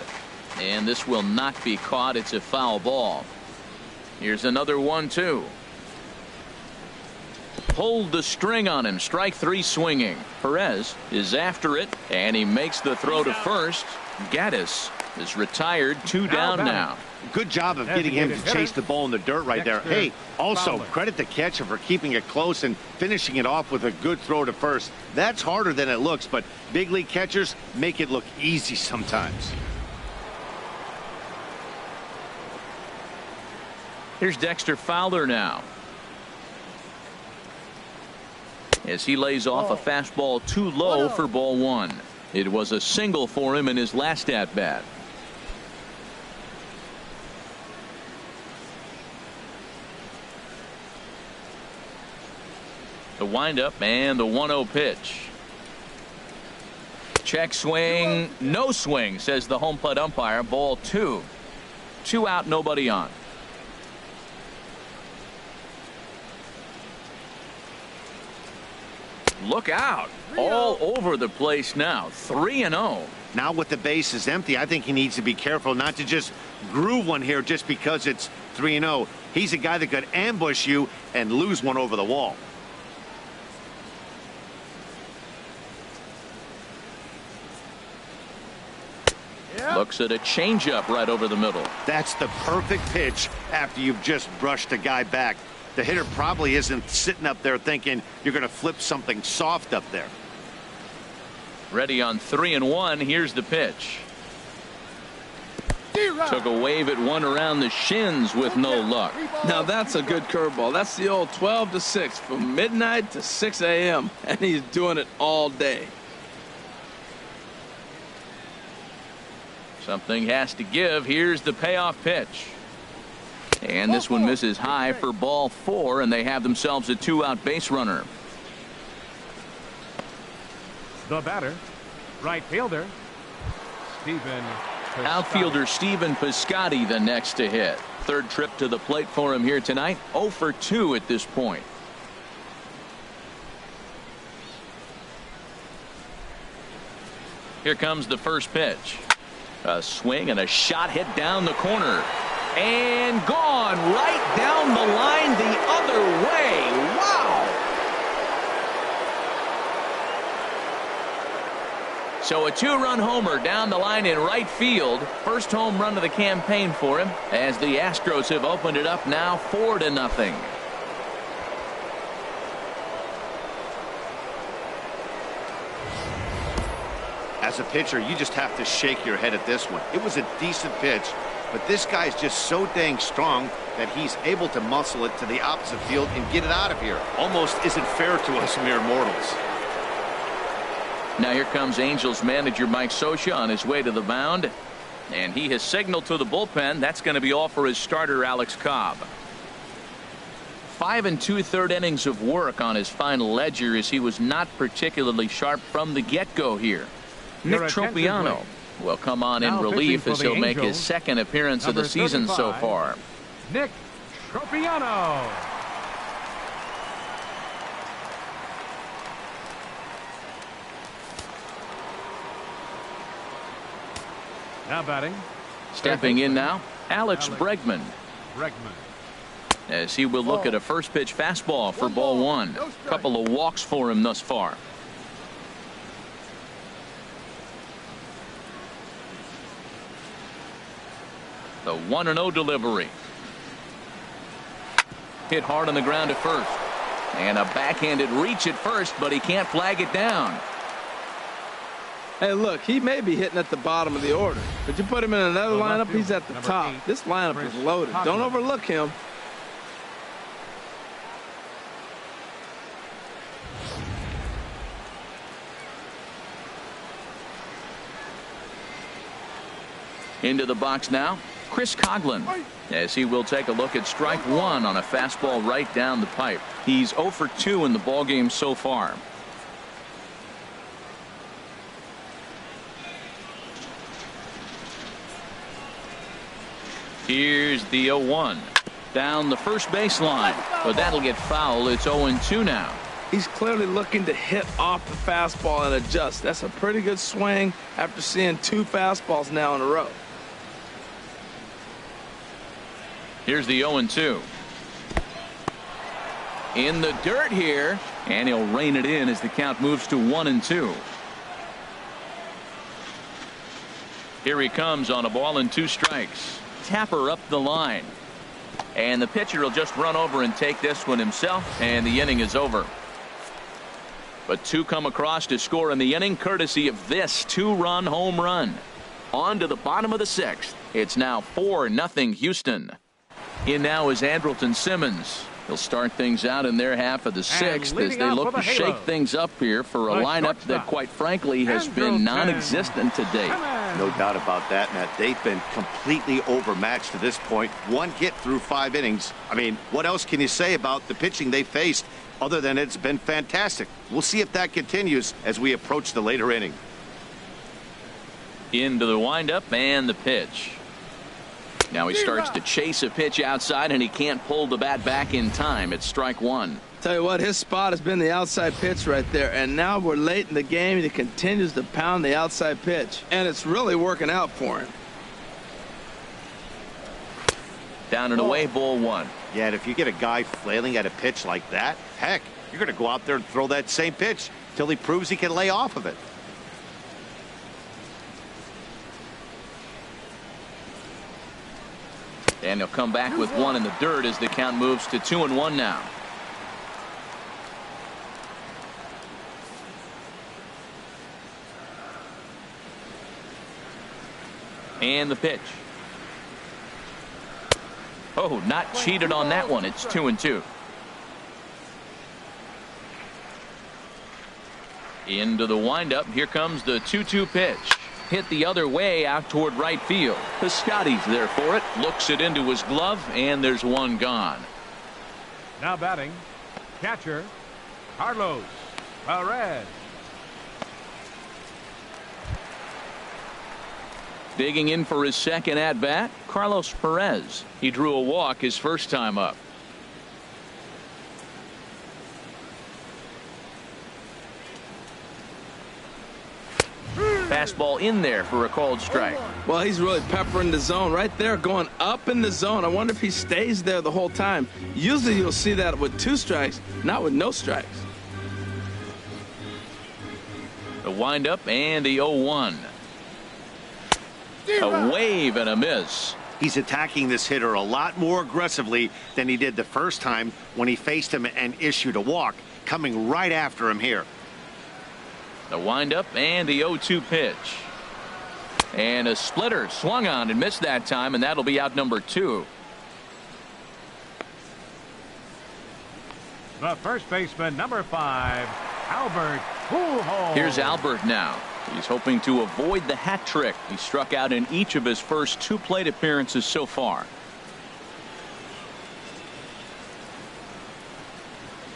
And this will not be caught. It's a foul ball. Here's another 1-2. Pulled the string on him. Strike 3 swinging. Perez is after it, and he makes the throw to first. Gattis is retired. 2 down now. Good job of getting him to chase the ball in the dirt right there. Hey, also credit the catcher for keeping it close and finishing it off with a good throw to first. That's harder than it looks, but big league catchers make it look easy sometimes. Here's Dexter Fowler now, as he lays off a fastball too low for ball 1. It was a single for him in his last at bat. The windup and the 1-0 pitch. Check swing, no swing, says the home plate umpire. Ball 2. 2 out, nobody on. Look out. All over the place now. 3-0. Now with the bases empty, I think he needs to be careful not to just groove one here just because it's 3-0. He's a guy that could ambush you and lose one over the wall. Looks at a changeup right over the middle. That's the perfect pitch after you've just brushed a guy back. The hitter probably isn't sitting up there thinking you're going to flip something soft up there. Ready on 3-1. Here's the pitch. Took a wave at one around the shins with no luck. Now that's a good curveball. That's the old 12 to 6 from midnight to 6 a.m. and he's doing it all day. Something has to give. Here's the payoff pitch. And this one misses high for ball 4, and they have themselves a 2-out base runner. The batter, right fielder, Stephen Piscotty. Outfielder Stephen Piscotty the next to hit. Third trip to the plate for him here tonight. 0 for 2 at this point. Here comes the first pitch. A swing and a shot hit down the corner. And gone right down the line the other way. Wow. So a 2-run homer down the line in right field. First home run of the campaign for him, as the Astros have opened it up now 4-0. As a pitcher, you just have to shake your head at this one. It was a decent pitch, but this guy's just so dang strong that he's able to muscle it to the opposite field and get it out of here. Almost isn't fair to us mere mortals. Now here comes Angels manager Mike Scioscia on his way to the mound, and he has signaled to the bullpen that's going to be all for his starter Alex Cobb. 5 2/3 innings of work on his final ledger, as he was not particularly sharp from the get-go here. Nick Tropiano will come on in relief as he'll make his second appearance of the season so far. Nick Tropiano. Now batting. Stepping in now, Alex Bregman, as he will look at a first pitch fastball for ball 1. Couple of walks for him thus far. The 1-0 delivery. Hit hard on the ground at first. And a backhanded reach at first, but he can't flag it down. Hey, look, he may be hitting at the bottom of the order, but you put him in another lineup, he's at the top. This lineup is loaded. Don't overlook him. Into the box now, Chris Coghlan, as he will take a look at strike 1 on a fastball right down the pipe. He's 0 for 2 in the ballgame so far. Here's the 0-1 down the first baseline, but that'll get foul. It's 0-2 now. He's clearly looking to hit off the fastball and adjust. That's a pretty good swing after seeing 2 fastballs now in a row. Here's the 0-2. In the dirt here, and he'll rein it in as the count moves to 1-2. Here he comes on a ball and 2 strikes. Tapper up the line, and the pitcher will just run over and take this one himself, and the inning is over. But 2 come across to score in the inning, courtesy of this 2-run home run. On to the bottom of the 6th. It's now 4-0 Houston. In now is Andrelton Simmons. He'll start things out in their half of the 6th as they look to shake things up here for a lineup that, quite frankly, has been non-existent to date. No doubt about that, Matt. They've been completely overmatched to this point. 1 hit through 5 innings. I mean, what else can you say about the pitching they faced other than it's been fantastic? We'll see if that continues as we approach the later inning. Into the windup and the pitch. Now he starts to chase a pitch outside, and he can't pull the bat back in time. It's strike 1. Tell you what, his spot has been the outside pitch right there, and now we're late in the game and he continues to pound the outside pitch, and it's really working out for him. Down and away, ball 1. Yeah, and if you get a guy flailing at a pitch like that, heck, you're going to go out there and throw that same pitch till he proves he can lay off of it. And he'll come back with 1 in the dirt as the count moves to 2-1 now. And the pitch. Oh, not cheated on that one. It's 2-2. Into the windup. Here comes the 2-2 pitch. Hit the other way out toward right field. Piscotty's there for it. Looks it into his glove, and there's one gone. Now batting, catcher, Carlos Perez. Digging in for his second at-bat, Carlos Perez. He drew a walk his first time up. Fastball in there for a called strike. Well, he's really peppering the zone right there, going up in the zone. I wonder if he stays there the whole time. Usually you'll see that with 2 strikes, not with no strikes. The windup and the 0-1. A wave and a miss. He's attacking this hitter a lot more aggressively than he did the first time when he faced him and issued a walk, coming right after him here. The windup and the 0-2 pitch. And a splitter swung on and missed that time, and that'll be out number 2. The first baseman, number 5, Albert Pujols. Here's Albert now. He's hoping to avoid the hat trick. He struck out in each of his first 2 plate appearances so far.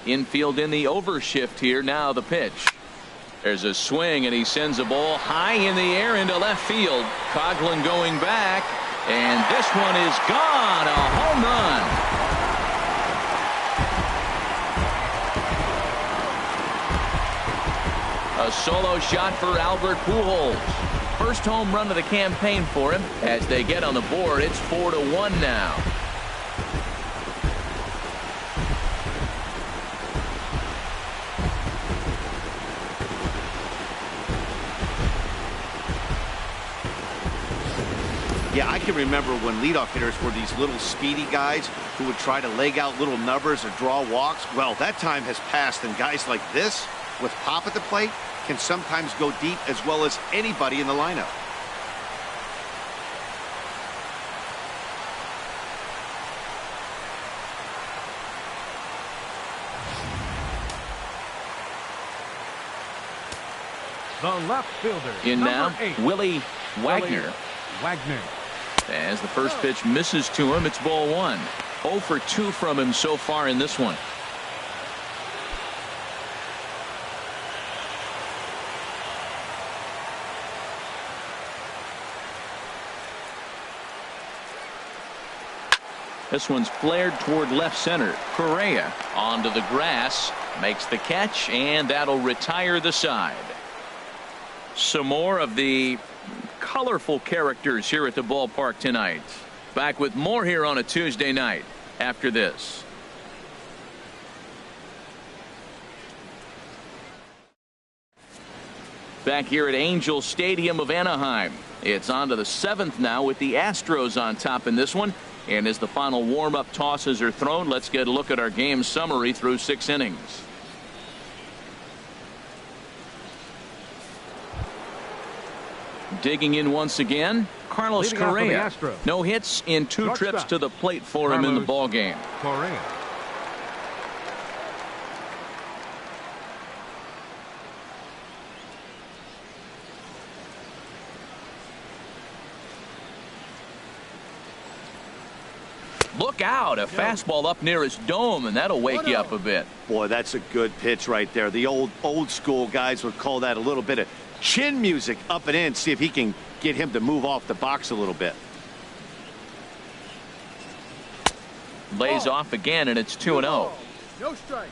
Infield in the overshift here. Now the pitch. There's a swing, and he sends a ball high in the air into left field. Coughlin going back, and this one is gone. A home run. A solo shot for Albert Pujols. First home run of the campaign for him. As they get on the board, it's 4-1 now. Yeah, I can remember when leadoff hitters were these little speedy guys who would try to leg out little numbers or draw walks. Well, that time has passed, and guys like this, with pop at the plate, can sometimes go deep as well as anybody in the lineup. The left fielder. In now, 8, Willie Wagner. Wagner. As the first pitch misses to him, it's ball 1. 0 for 2 from him so far in this one. This one's flared toward left center. Correa onto the grass, makes the catch, and that'll retire the side. Some more of the colorful characters here at the ballpark tonight. Back with more here on a Tuesday night after this. Back here at Angel Stadium of Anaheim. It's on to the 7th now with the Astros on top in this one. And as the final warm-up tosses are thrown, let's get a look at our game summary through 6 innings. Digging in once again, Carlos Correa. No hits in 2 trips to the plate for him in the ball game. Correa. Look out, a fastball up near his dome, and that'll wake you up a bit. Boy, that's a good pitch right there. The old school guys would call that a little bit of chin music up and in. See if he can get him to move off the box a little bit. Lays off again, and it's 2-0. No strike.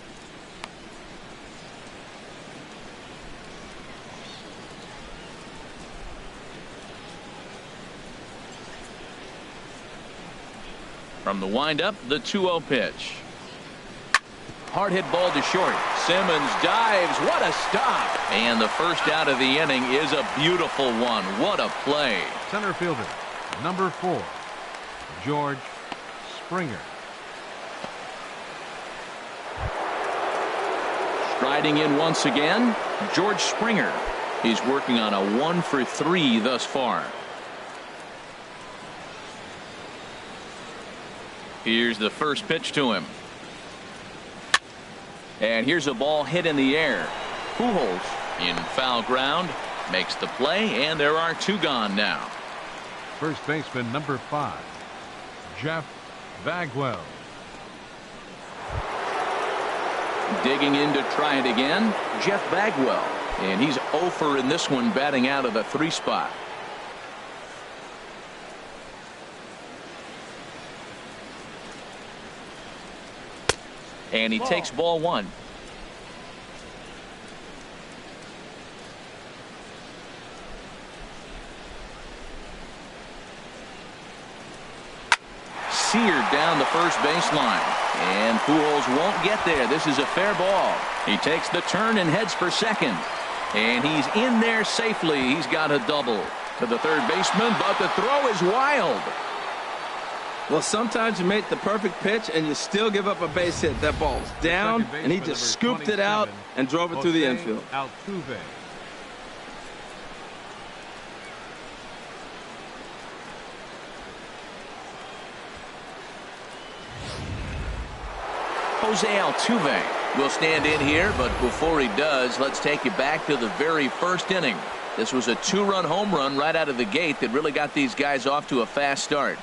From the windup, the 2-0 pitch. Hard hit ball to short. Simmons dives. What a stop. And the first out of the inning is a beautiful one. What a play. Center fielder, number 4, George Springer. Striding in once again, George Springer. He's working on a 1 for 3 thus far. Here's the first pitch to him. And here's a ball hit in the air. Pujols in foul ground makes the play, and there are 2 gone now. First baseman number 5, Jeff Bagwell. Digging in to try it again, Jeff Bagwell. And he's 0 for in this one, batting out of the 3 spot. And he takes ball 1. Seared down the first baseline. And Pujols won't get there. This is a fair ball. He takes the turn and heads for second. And he's in there safely. He's got a double to the third baseman, but the throw is wild. Well, sometimes you make the perfect pitch and you still give up a base hit. That ball's down, and he just scooped it out and drove it through the infield. Altuve. Jose Altuve will stand in here, but before he does, let's take you back to the very first inning. This was a 2-run home run right out of the gate that really got these guys off to a fast start.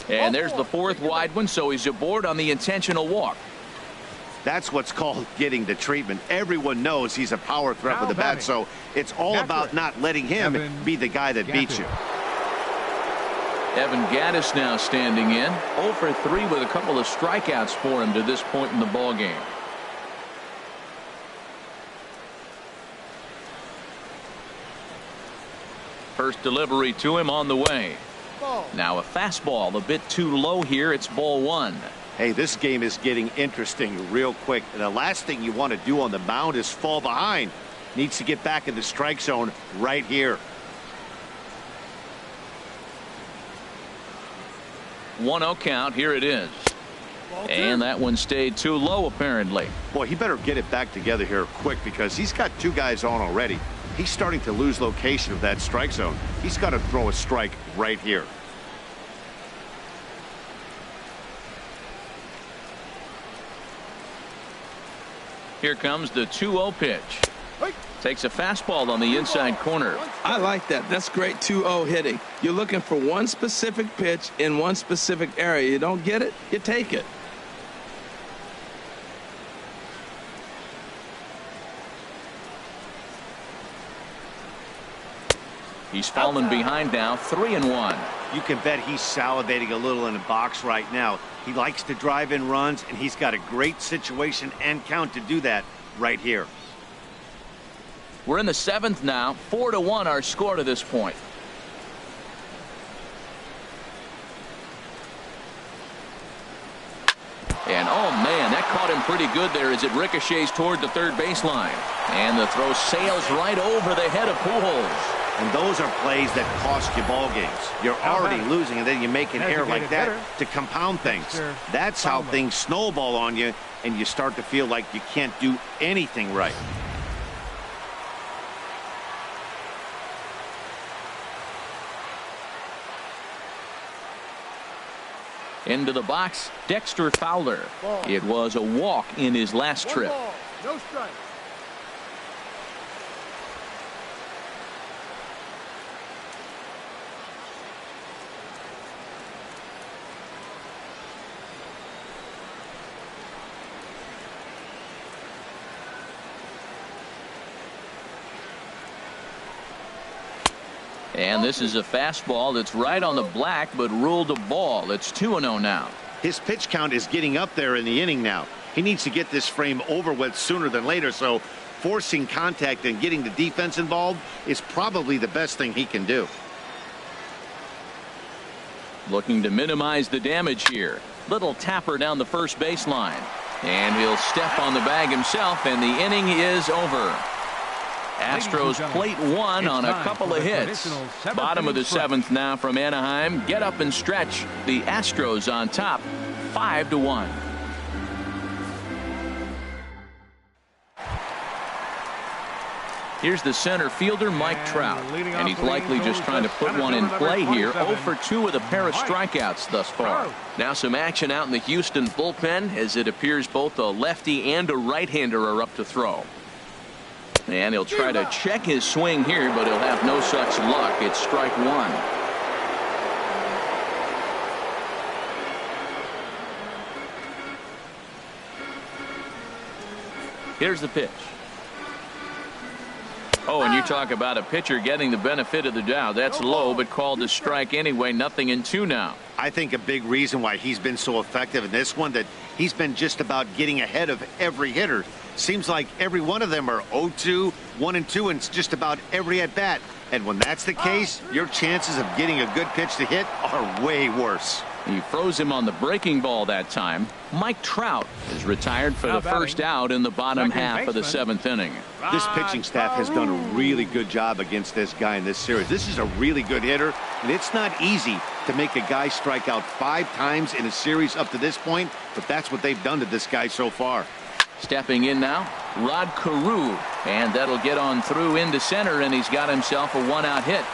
And there's the 4th wide one, so he's aboard on the intentional walk. That's what's called getting the treatment. Everyone knows he's a power threat with the bat, so it's all about not letting him be the guy that beats you. Evan Gattis now standing in. 0 for 3 with a couple of strikeouts for him to this point in the ballgame. First delivery to him on the way. Now a fastball a bit too low here. It's ball 1. Hey, this game is getting interesting real quick. And the last thing you want to do on the mound is fall behind. Needs to get back in the strike zone right here. 1-0 count. Here it is. And that one stayed too low apparently. Boy, he better get it back together here quick because he's got 2 guys on already. He's starting to lose location of that strike zone. He's got to throw a strike right here. Here comes the 2-0 pitch. Takes a fastball on the inside corner. I like that. That's great 2-0 hitting. You're looking for one specific pitch in one specific area. You don't get it, you take it. He's fallen behind now, 3-1. You can bet he's salivating a little in the box right now. He likes to drive in runs, and he's got a great situation and count to do that right here. We're in the 7th now. 4-1 our score to this point. And oh man, that caught him pretty good there as it ricochets toward the third baseline. And the throw sails right over the head of Pujols. And those are plays that cost you ball games. You're already losing, and then you make an error like that to compound things. That's how things snowball on you, and you start to feel like you can't do anything right. Into the box, Dexter Fowler. It was a walk in his last trip. No strike. And this is a fastball that's right on the black, but ruled a ball. It's 2-0 now. His pitch count is getting up there in the inning now. He needs to get this frame over with sooner than later, so forcing contact and getting the defense involved is probably the best thing he can do. Looking to minimize the damage here. Little tapper down the first baseline. And he'll step on the bag himself, and the inning is over. Astros plate one on a couple of hits. Bottom of the seventh now from Anaheim. Get up and stretch. The Astros on top, 5-1. Here's the center fielder, Mike Trout, and he's likely just trying to put one in play here. 0 for 2 with a pair of strikeouts thus far. Now some action out in the Houston bullpen, as it appears both a lefty and a right-hander are up to throw. And he'll try to check his swing here, but he'll have no such luck. It's strike one. Here's the pitch. Oh, and you talk about a pitcher getting the benefit of the doubt. That's low, but called a strike anyway. 0-2 now. I think a big reason why he's been so effective in this one, that he's been just about getting ahead of every hitter. Seems like every one of them are 0-2, 1-2, and it's just about every at bat. And when that's the case, your chances of getting a good pitch to hit are way worse. He froze him on the breaking ball that time. Mike Trout is retired for the first out in the bottom half of the seventh inning. This pitching staff has done a really good job against this guy in this series. This is a really good hitter, and it's not easy to make a guy strike out 5 times in a series up to this point, but that's what they've done to this guy so far. Stepping in now, Rod Carew, and that'll get on through into center, and he's got himself a 1-out hit.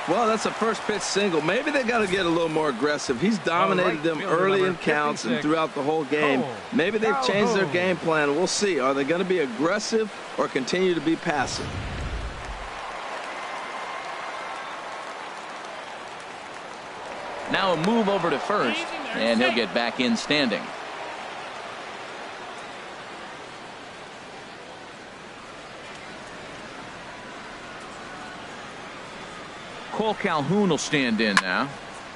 Well, that's a first pitch single. Maybe they got to get a little more aggressive. He's dominated them early in counts and throughout the whole game. Maybe they've changed their game plan. We'll see. Are they going to be aggressive or continue to be passive? Now a move over to first, and he'll get back in standing. Cole Calhoun will stand in now.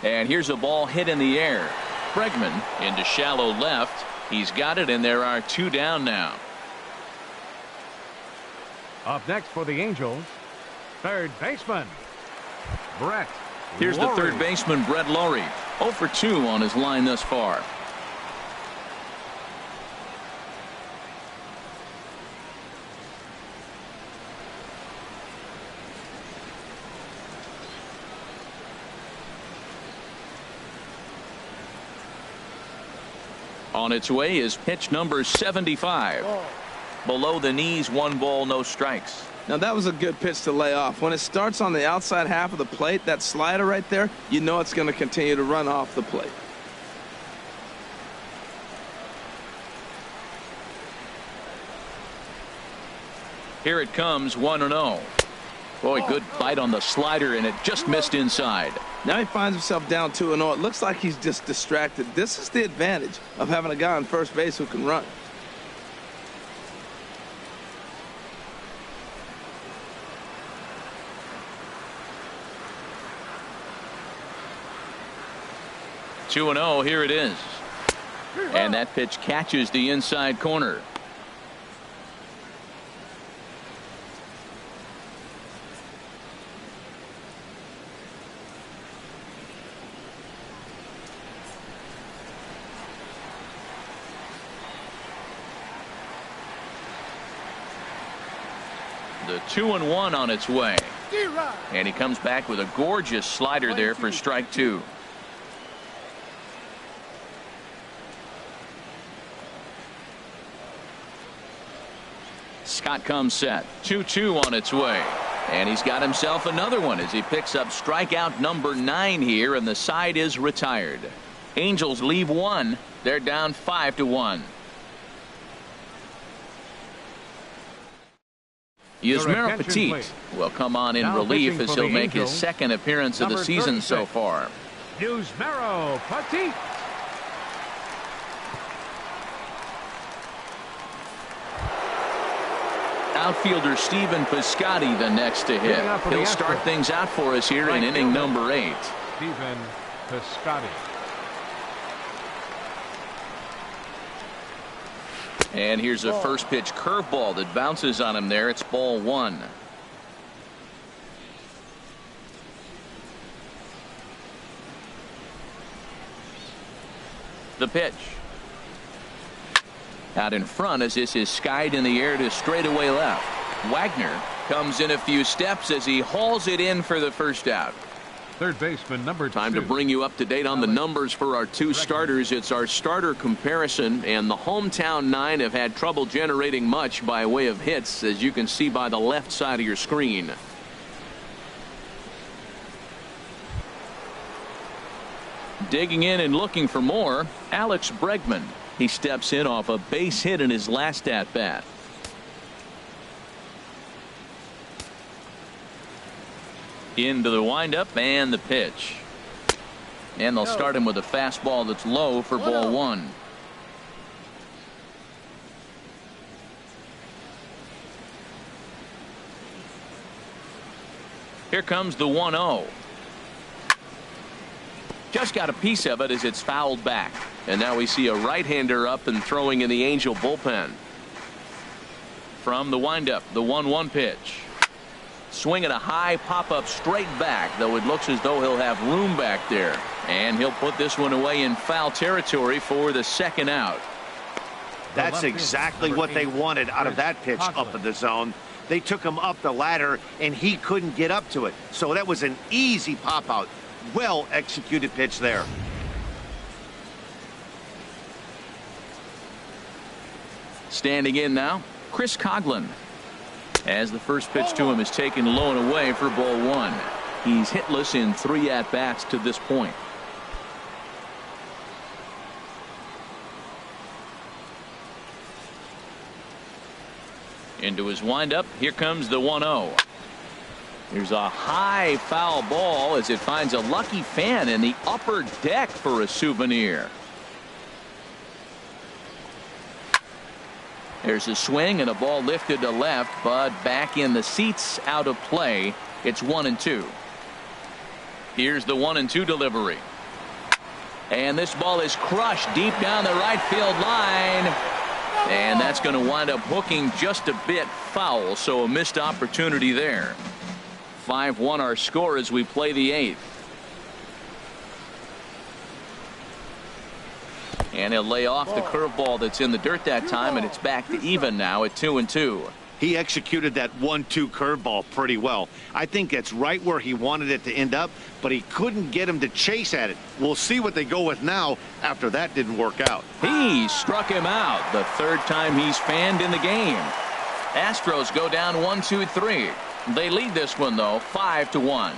And here's a ball hit in the air. Bregman into shallow left. He's got it, and there are 2 down now. Up next for the Angels, third baseman, Brett. Here's the third baseman, Brett Lawrie. 0 for 2 on his line thus far. On its way is pitch number 75. Below the knees, 1 ball, no strikes. Now that was a good pitch to lay off. When it starts on the outside half of the plate, that slider right there, you know it's going to continue to run off the plate. Here it comes, 1-0. Boy, good bite on the slider, and it just missed inside. Now he finds himself down 2-0. It looks like he's just distracted. This is the advantage of having a guy on first base who can run. Two 2-0, here it is. And that pitch catches the inside corner. The 2-1 on its way. And he comes back with a gorgeous slider there for strike 2. Scott comes set. 2-2 on its way. And he's got himself another one as he picks up strikeout number 9 here, and the side is retired. Angels leave 1. They're down 5-1. Yusmeiro Petit will come on in relief as he'll make his second appearance of the season so far. Yusmeiro Petit. Outfielder Stephen Piscotty the next to hit. He'll start things out for us here in inning number 8. Stephen Piscotty. And here's a first pitch curveball that bounces on him there. It's ball 1. The pitch. Out in front as this is skied in the air to straightaway left. Wagner comes in a few steps as he hauls it in for the first out. Third baseman, number 2. Time to bring you up to date on the numbers for our 2 starters. It's our starter comparison, and the hometown 9 have had trouble generating much by way of hits, as you can see by the left side of your screen. Digging in and looking for more, Alex Bregman. He steps in off a base hit in his last at-bat. Into the windup and the pitch. And they'll start him with a fastball that's low for ball 1. Here comes the 1-0. Just got a piece of it as it's fouled back. And now we see a right-hander up and throwing in the Angel bullpen. From the windup, the 1-1 pitch. Swinging a high pop-up straight back, though it looks as though he'll have room back there. And he'll put this one away in foul territory for the second out. That's exactly what they wanted out of that pitch up in the zone. They took him up the ladder, and he couldn't get up to it. So that was an easy pop-out. Well-executed pitch there. Standing in now, Chris Coghlan. As the first pitch to him is taken low and away for ball 1. He's hitless in 3 at-bats to this point. Into his windup. Here comes the 1-0. There's a high foul ball as it finds a lucky fan in the upper deck for a souvenir. There's a swing and a ball lifted to left, but back in the seats, out of play. It's 1-2. Here's the 1-2 delivery. And this ball is crushed deep down the right field line. And that's going to wind up hooking just a bit foul, so a missed opportunity there. 5-1 our score as we play the 8th. And he'll lay off the curveball that's in the dirt that time, and it's back to even now at 2-2. He executed that 1-2 curveball pretty well. I think that's right where he wanted it to end up, but he couldn't get him to chase at it. We'll see what they go with now after that didn't work out. He struck him out the 3rd time he's fanned in the game. Astros go down 1-2-3. They lead this one, though, 5-1.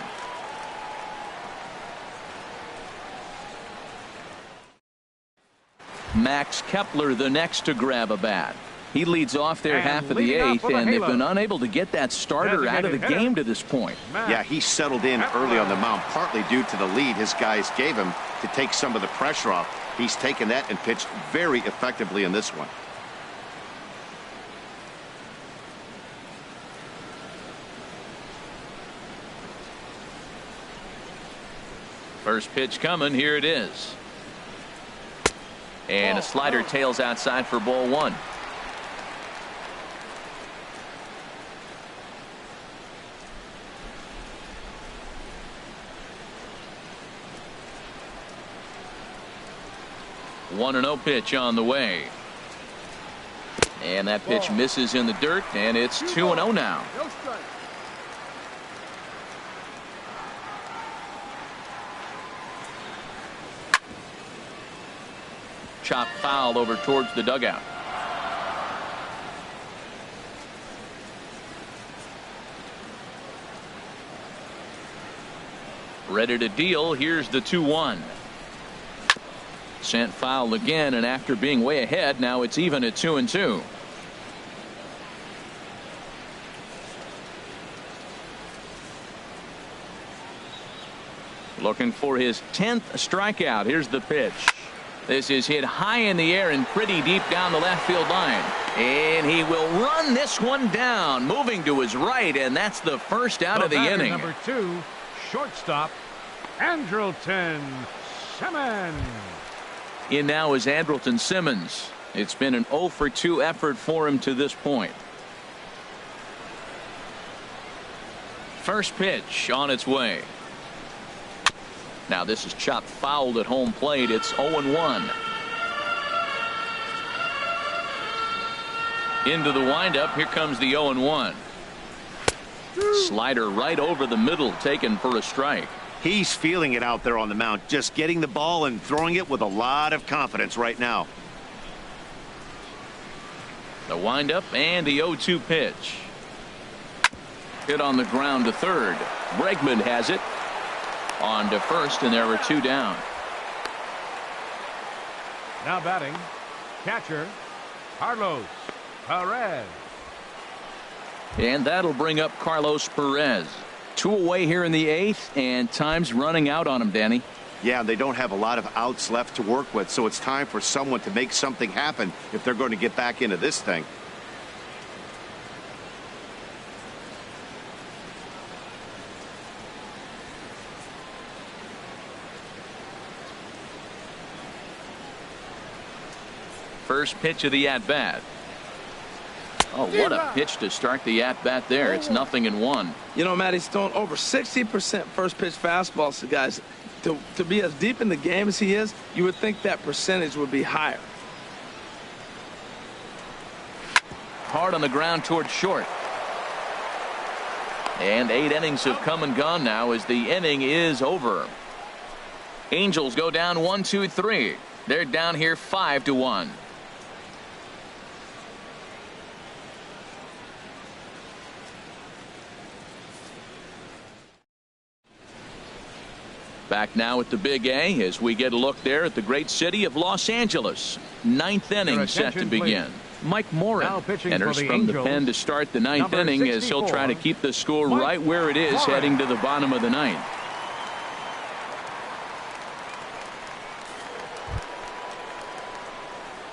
Max Kepler the next to grab a bat. He leads off their half of the 8th, and they've been unable to get that starter out of the game to this point. Yeah, he settled in early on the mound, partly due to the lead his guys gave him to take some of the pressure off. He's taken that and pitched very effectively in this one. First pitch coming. Here it is. And a slider tails outside for ball 1. One and 0 pitch on the way. And that pitch misses in the dirt, and it's 2-0 now. Chop foul over towards the dugout. Ready to deal. Here's the 2-1. Sent foul again, and after being way ahead, now it's even at 2-2. Looking for his 10th strikeout. Here's the pitch. This is hit high in the air and pretty deep down the left field line. And he will run this one down, moving to his right, and that's the first out of the inning. Number 2, shortstop, Andrelton Simmons. In now is Andrelton Simmons. It's been an 0 for 2 effort for him to this point. First pitch on its way. Now this is chopped fouled at home plate. It's 0-1. Into the windup. Here comes the 0-1. Slider right over the middle, taken for a strike. He's feeling it out there on the mound, just getting the ball and throwing it with a lot of confidence right now. The windup and the 0-2 pitch. Hit on the ground to third. Bregman has it. On to first, and there are 2 down. Now batting, catcher, Carlos Perez. And that'll bring up Carlos Perez. 2 away here in the 8th, and time's running out on him, Danny. Yeah, they don't have a lot of outs left to work with, so it's time for someone to make something happen if they're going to get back into this thing. First pitch of the at-bat. Oh, what a pitch to start the at-bat there. It's 0-1. You know, Matt, he's thrown over 60% first pitch fastballs. So guys, to be as deep in the game as he is, you would think that percentage would be higher. Hard on the ground towards short. And 8 innings have come and gone now as the inning is over. Angels go down 1-2-3. They're down here 5-1. Back now at the Big A as we get a look there at the great city of Los Angeles. 9th inning set to begin. Mike Morin enters from the pen to start the 9th inning as he'll try to keep the score right where it is heading to the bottom of the 9th.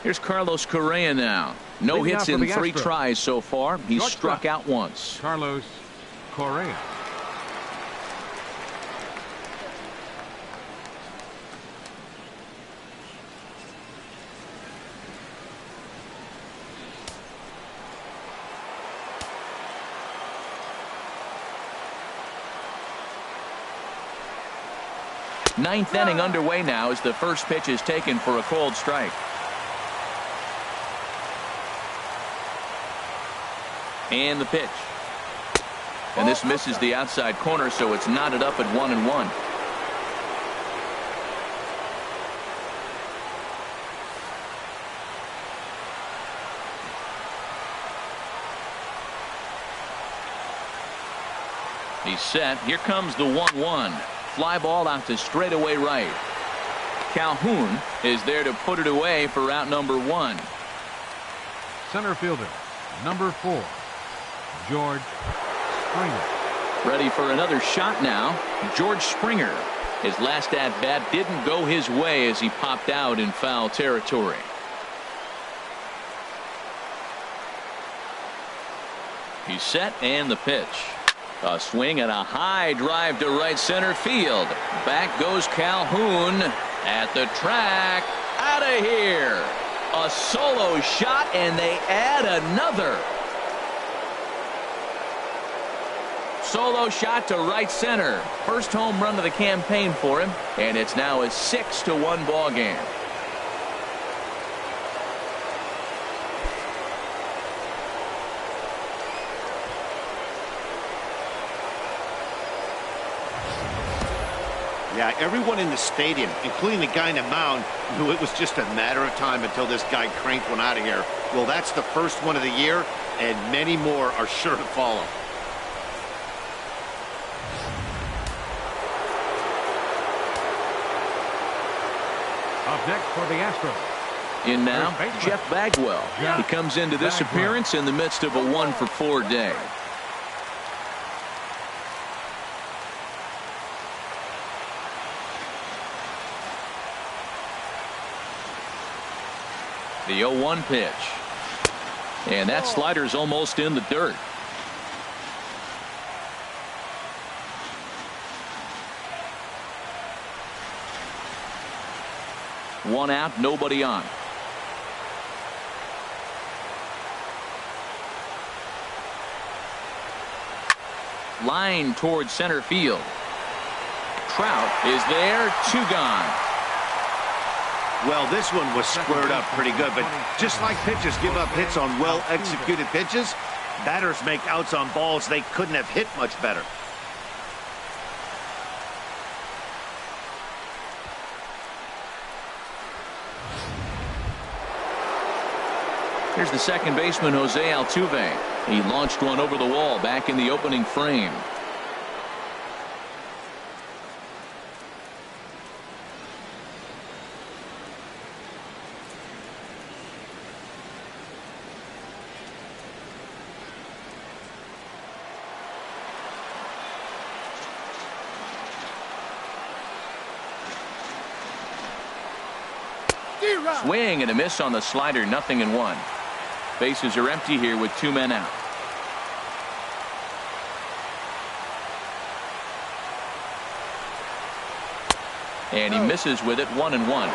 Here's Carlos Correa now. No hits in 3 tries so far. He's struck out once. Carlos Correa. Ninth inning underway now as the first pitch is taken for a cold strike. And the pitch. And this misses the outside corner, so it's knotted up at 1-1. He's set. Here comes the 1-1. Fly ball out to straightaway right. Calhoun is there to put it away for out number 1. Center fielder, number 4, George Springer. Ready for another shot now. George Springer. His last at-bat didn't go his way as he popped out in foul territory. He's set and the pitch. A swing and a high drive to right center field. Back goes Calhoun at the track. Out of here. A solo shot, and they add another. Solo shot to right center. First home run of the campaign for him, and it's now a 6-1 ball game. Yeah, everyone in the stadium, including the guy in the mound, knew it was just a matter of time until this guy cranked one out of here. Well, that's the first one of the year, and many more are sure to follow. Up next for the Astros. In now, Jeff Bagwell. He comes into this appearance in the midst of a 1-for-4 day. The 0-1 pitch. And that slider's almost in the dirt. One out, nobody on. Line towards center field. Trout is there, 2 gone. Well, this one was squared up pretty good, but just like pitchers give up hits on well-executed pitches, Batters make outs on balls they couldn't have hit much better. Here's the second baseman, Jose Altuve. He launched one over the wall back in the opening frame. Swing and a miss on the slider, 0-1. Bases are empty here with 2 men out. And he misses with it, 1-1.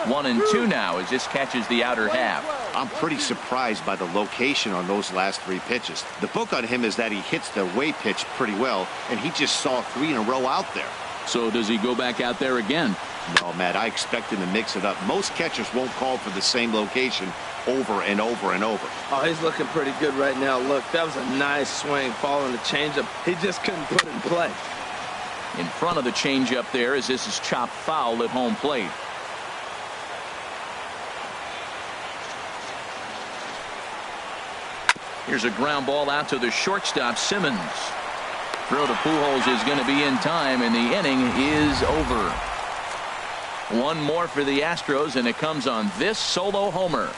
One and two now as this catches the outer half. I'm pretty surprised by the location on those last 3 pitches. The book on him is that he hits the away pitch pretty well, and he just saw 3 in a row out there. So does he go back out there again? No, Matt, I expect him to mix it up. Most catchers won't call for the same location over and over and over. Oh, he's looking pretty good right now. Look, that was a nice swing following the changeup. He just couldn't put it in play. In front of the changeup there as this is chopped foul at home plate. Here's a ground ball out to the shortstop, Simmons. Throw to Pujols is going to be in time, and the inning is over. One more for the Astros, and it comes on this solo homer.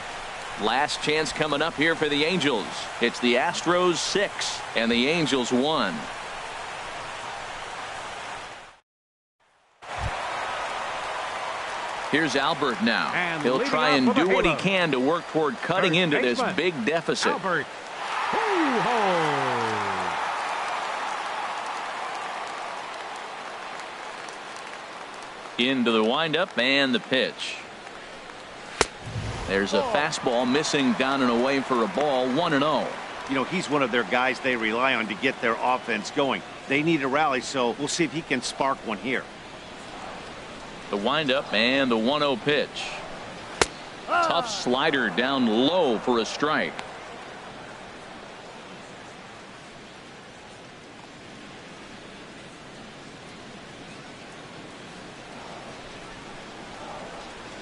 Last chance coming up here for the Angels. It's the Astros 6 and the Angels 1. Here's Albert now. And he'll try and do what he can to work toward cutting Third into this baseman, big deficit. Albert. Pujols. Into the windup and the pitch. There's a fastball missing down and away for a ball, 1-0. You know, he's one of their guys they rely on to get their offense going. They need a rally, so we'll see if he can spark one here. The windup and the 1-0 pitch. Tough slider down low for a strike.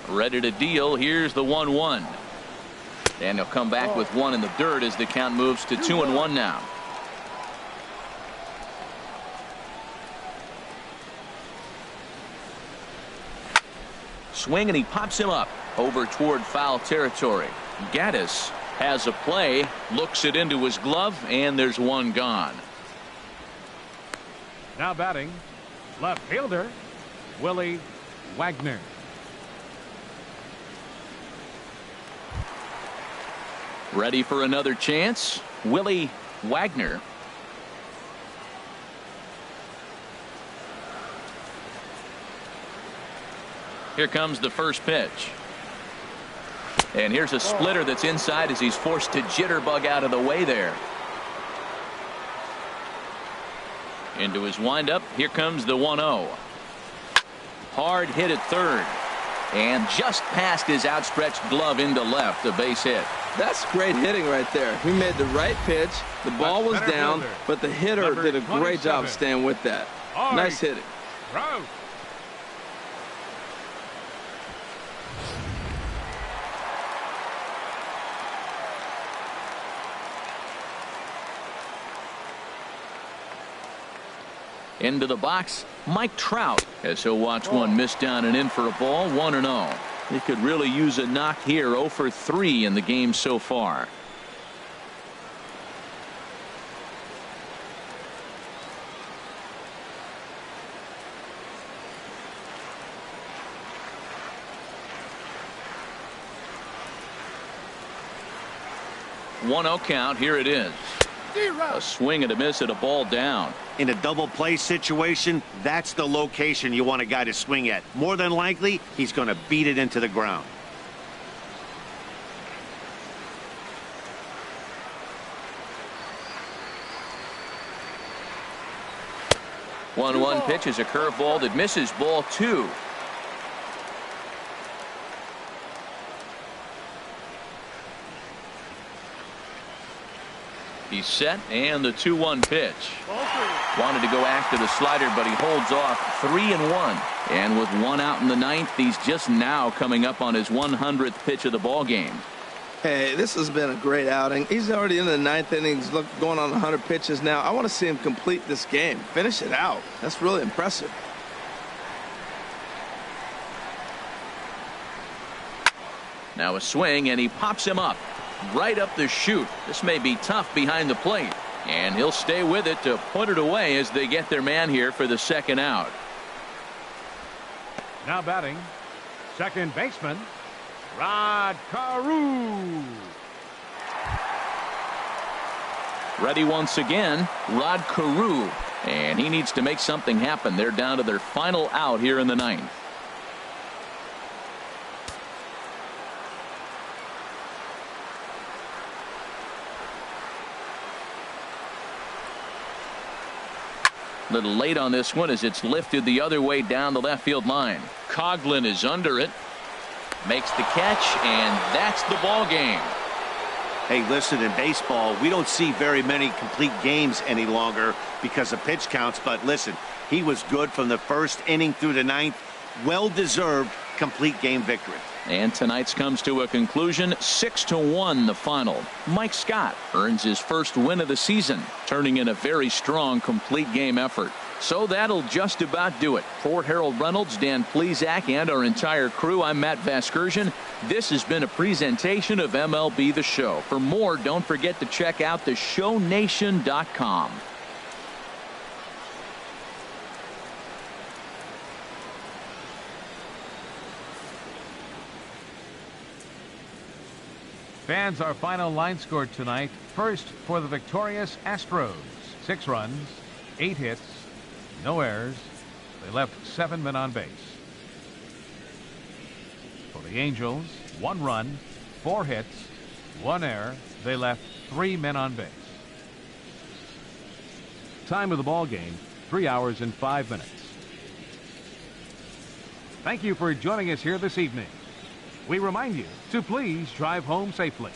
Ready to deal. Here's the 1-1. And he'll come back with one in the dirt as the count moves to 2-1 now. Swing and he pops him up over toward foul territory. Gaddis has a play, looks it into his glove, and there's one gone. Now batting, left fielder, Willie Wagner. Ready for another chance, Willie Wagner. Here comes the first pitch. And here's a splitter that's inside as he's forced to jitterbug out of the way there. Into his windup. Here comes the 1-0. Hard hit at third. And just past his outstretched glove into left, a base hit. That's great hitting right there. He made the right pitch. The ball was down, but the hitter did a great job staying with that. Nice hitting. Throw. Into the box, Mike Trout, as he'll watch one miss down and in for a ball, 1-0. He could really use a knock here, 0 for 3 in the game so far. One 0 count. Here it is. A swing and a miss at a ball down. In a double play situation, that's the location you want a guy to swing at. More than likely, he's going to beat it into the ground. 1-1 pitch is a curveball that misses, ball 2. He's set, and the 2-1 pitch. Wanted to go after the slider, but he holds off. 3-1. And with 1 out in the 9th, he's just now coming up on his 100th pitch of the ball game. Hey, this has been a great outing. He's already in the 9th inning. He's going on 100 pitches now. I want to see him complete this game. Finish it out. That's really impressive. Now a swing, and he pops him up. Right up the chute. This may be tough behind the plate. And he'll stay with it to put it away as they get their man here for the 2nd out. Now batting, second baseman, Rod Carew. Ready once again, Rod Carew. And he needs to make something happen. They're down to their final out here in the 9th. Little late on this one as it's lifted the other way down the left field line. Coughlin is under it. Makes the catch, and that's the ball game. Hey, listen, in baseball, we don't see very many complete games any longer because of pitch counts. But listen, he was good from the 1st inning through the 9th. Well-deserved complete game victory. And tonight's comes to a conclusion. 6-1 the final. Mike Scott earns his first win of the season, turning in a very strong complete game effort. So that'll just about do it. For Harold Reynolds, Dan Plesac, and our entire crew, I'm Matt Vasgersian. This has been a presentation of MLB The Show. For more, don't forget to check out theshownation.com. Fans, our final line score tonight. First for the victorious Astros. 6 runs, 8 hits, no errors. They left 7 men on base. For the Angels, 1 run, 4 hits, 1 error. They left 3 men on base. Time of the ball game, 3 hours and 5 minutes. Thank you for joining us here this evening. We remind you to please drive home safely.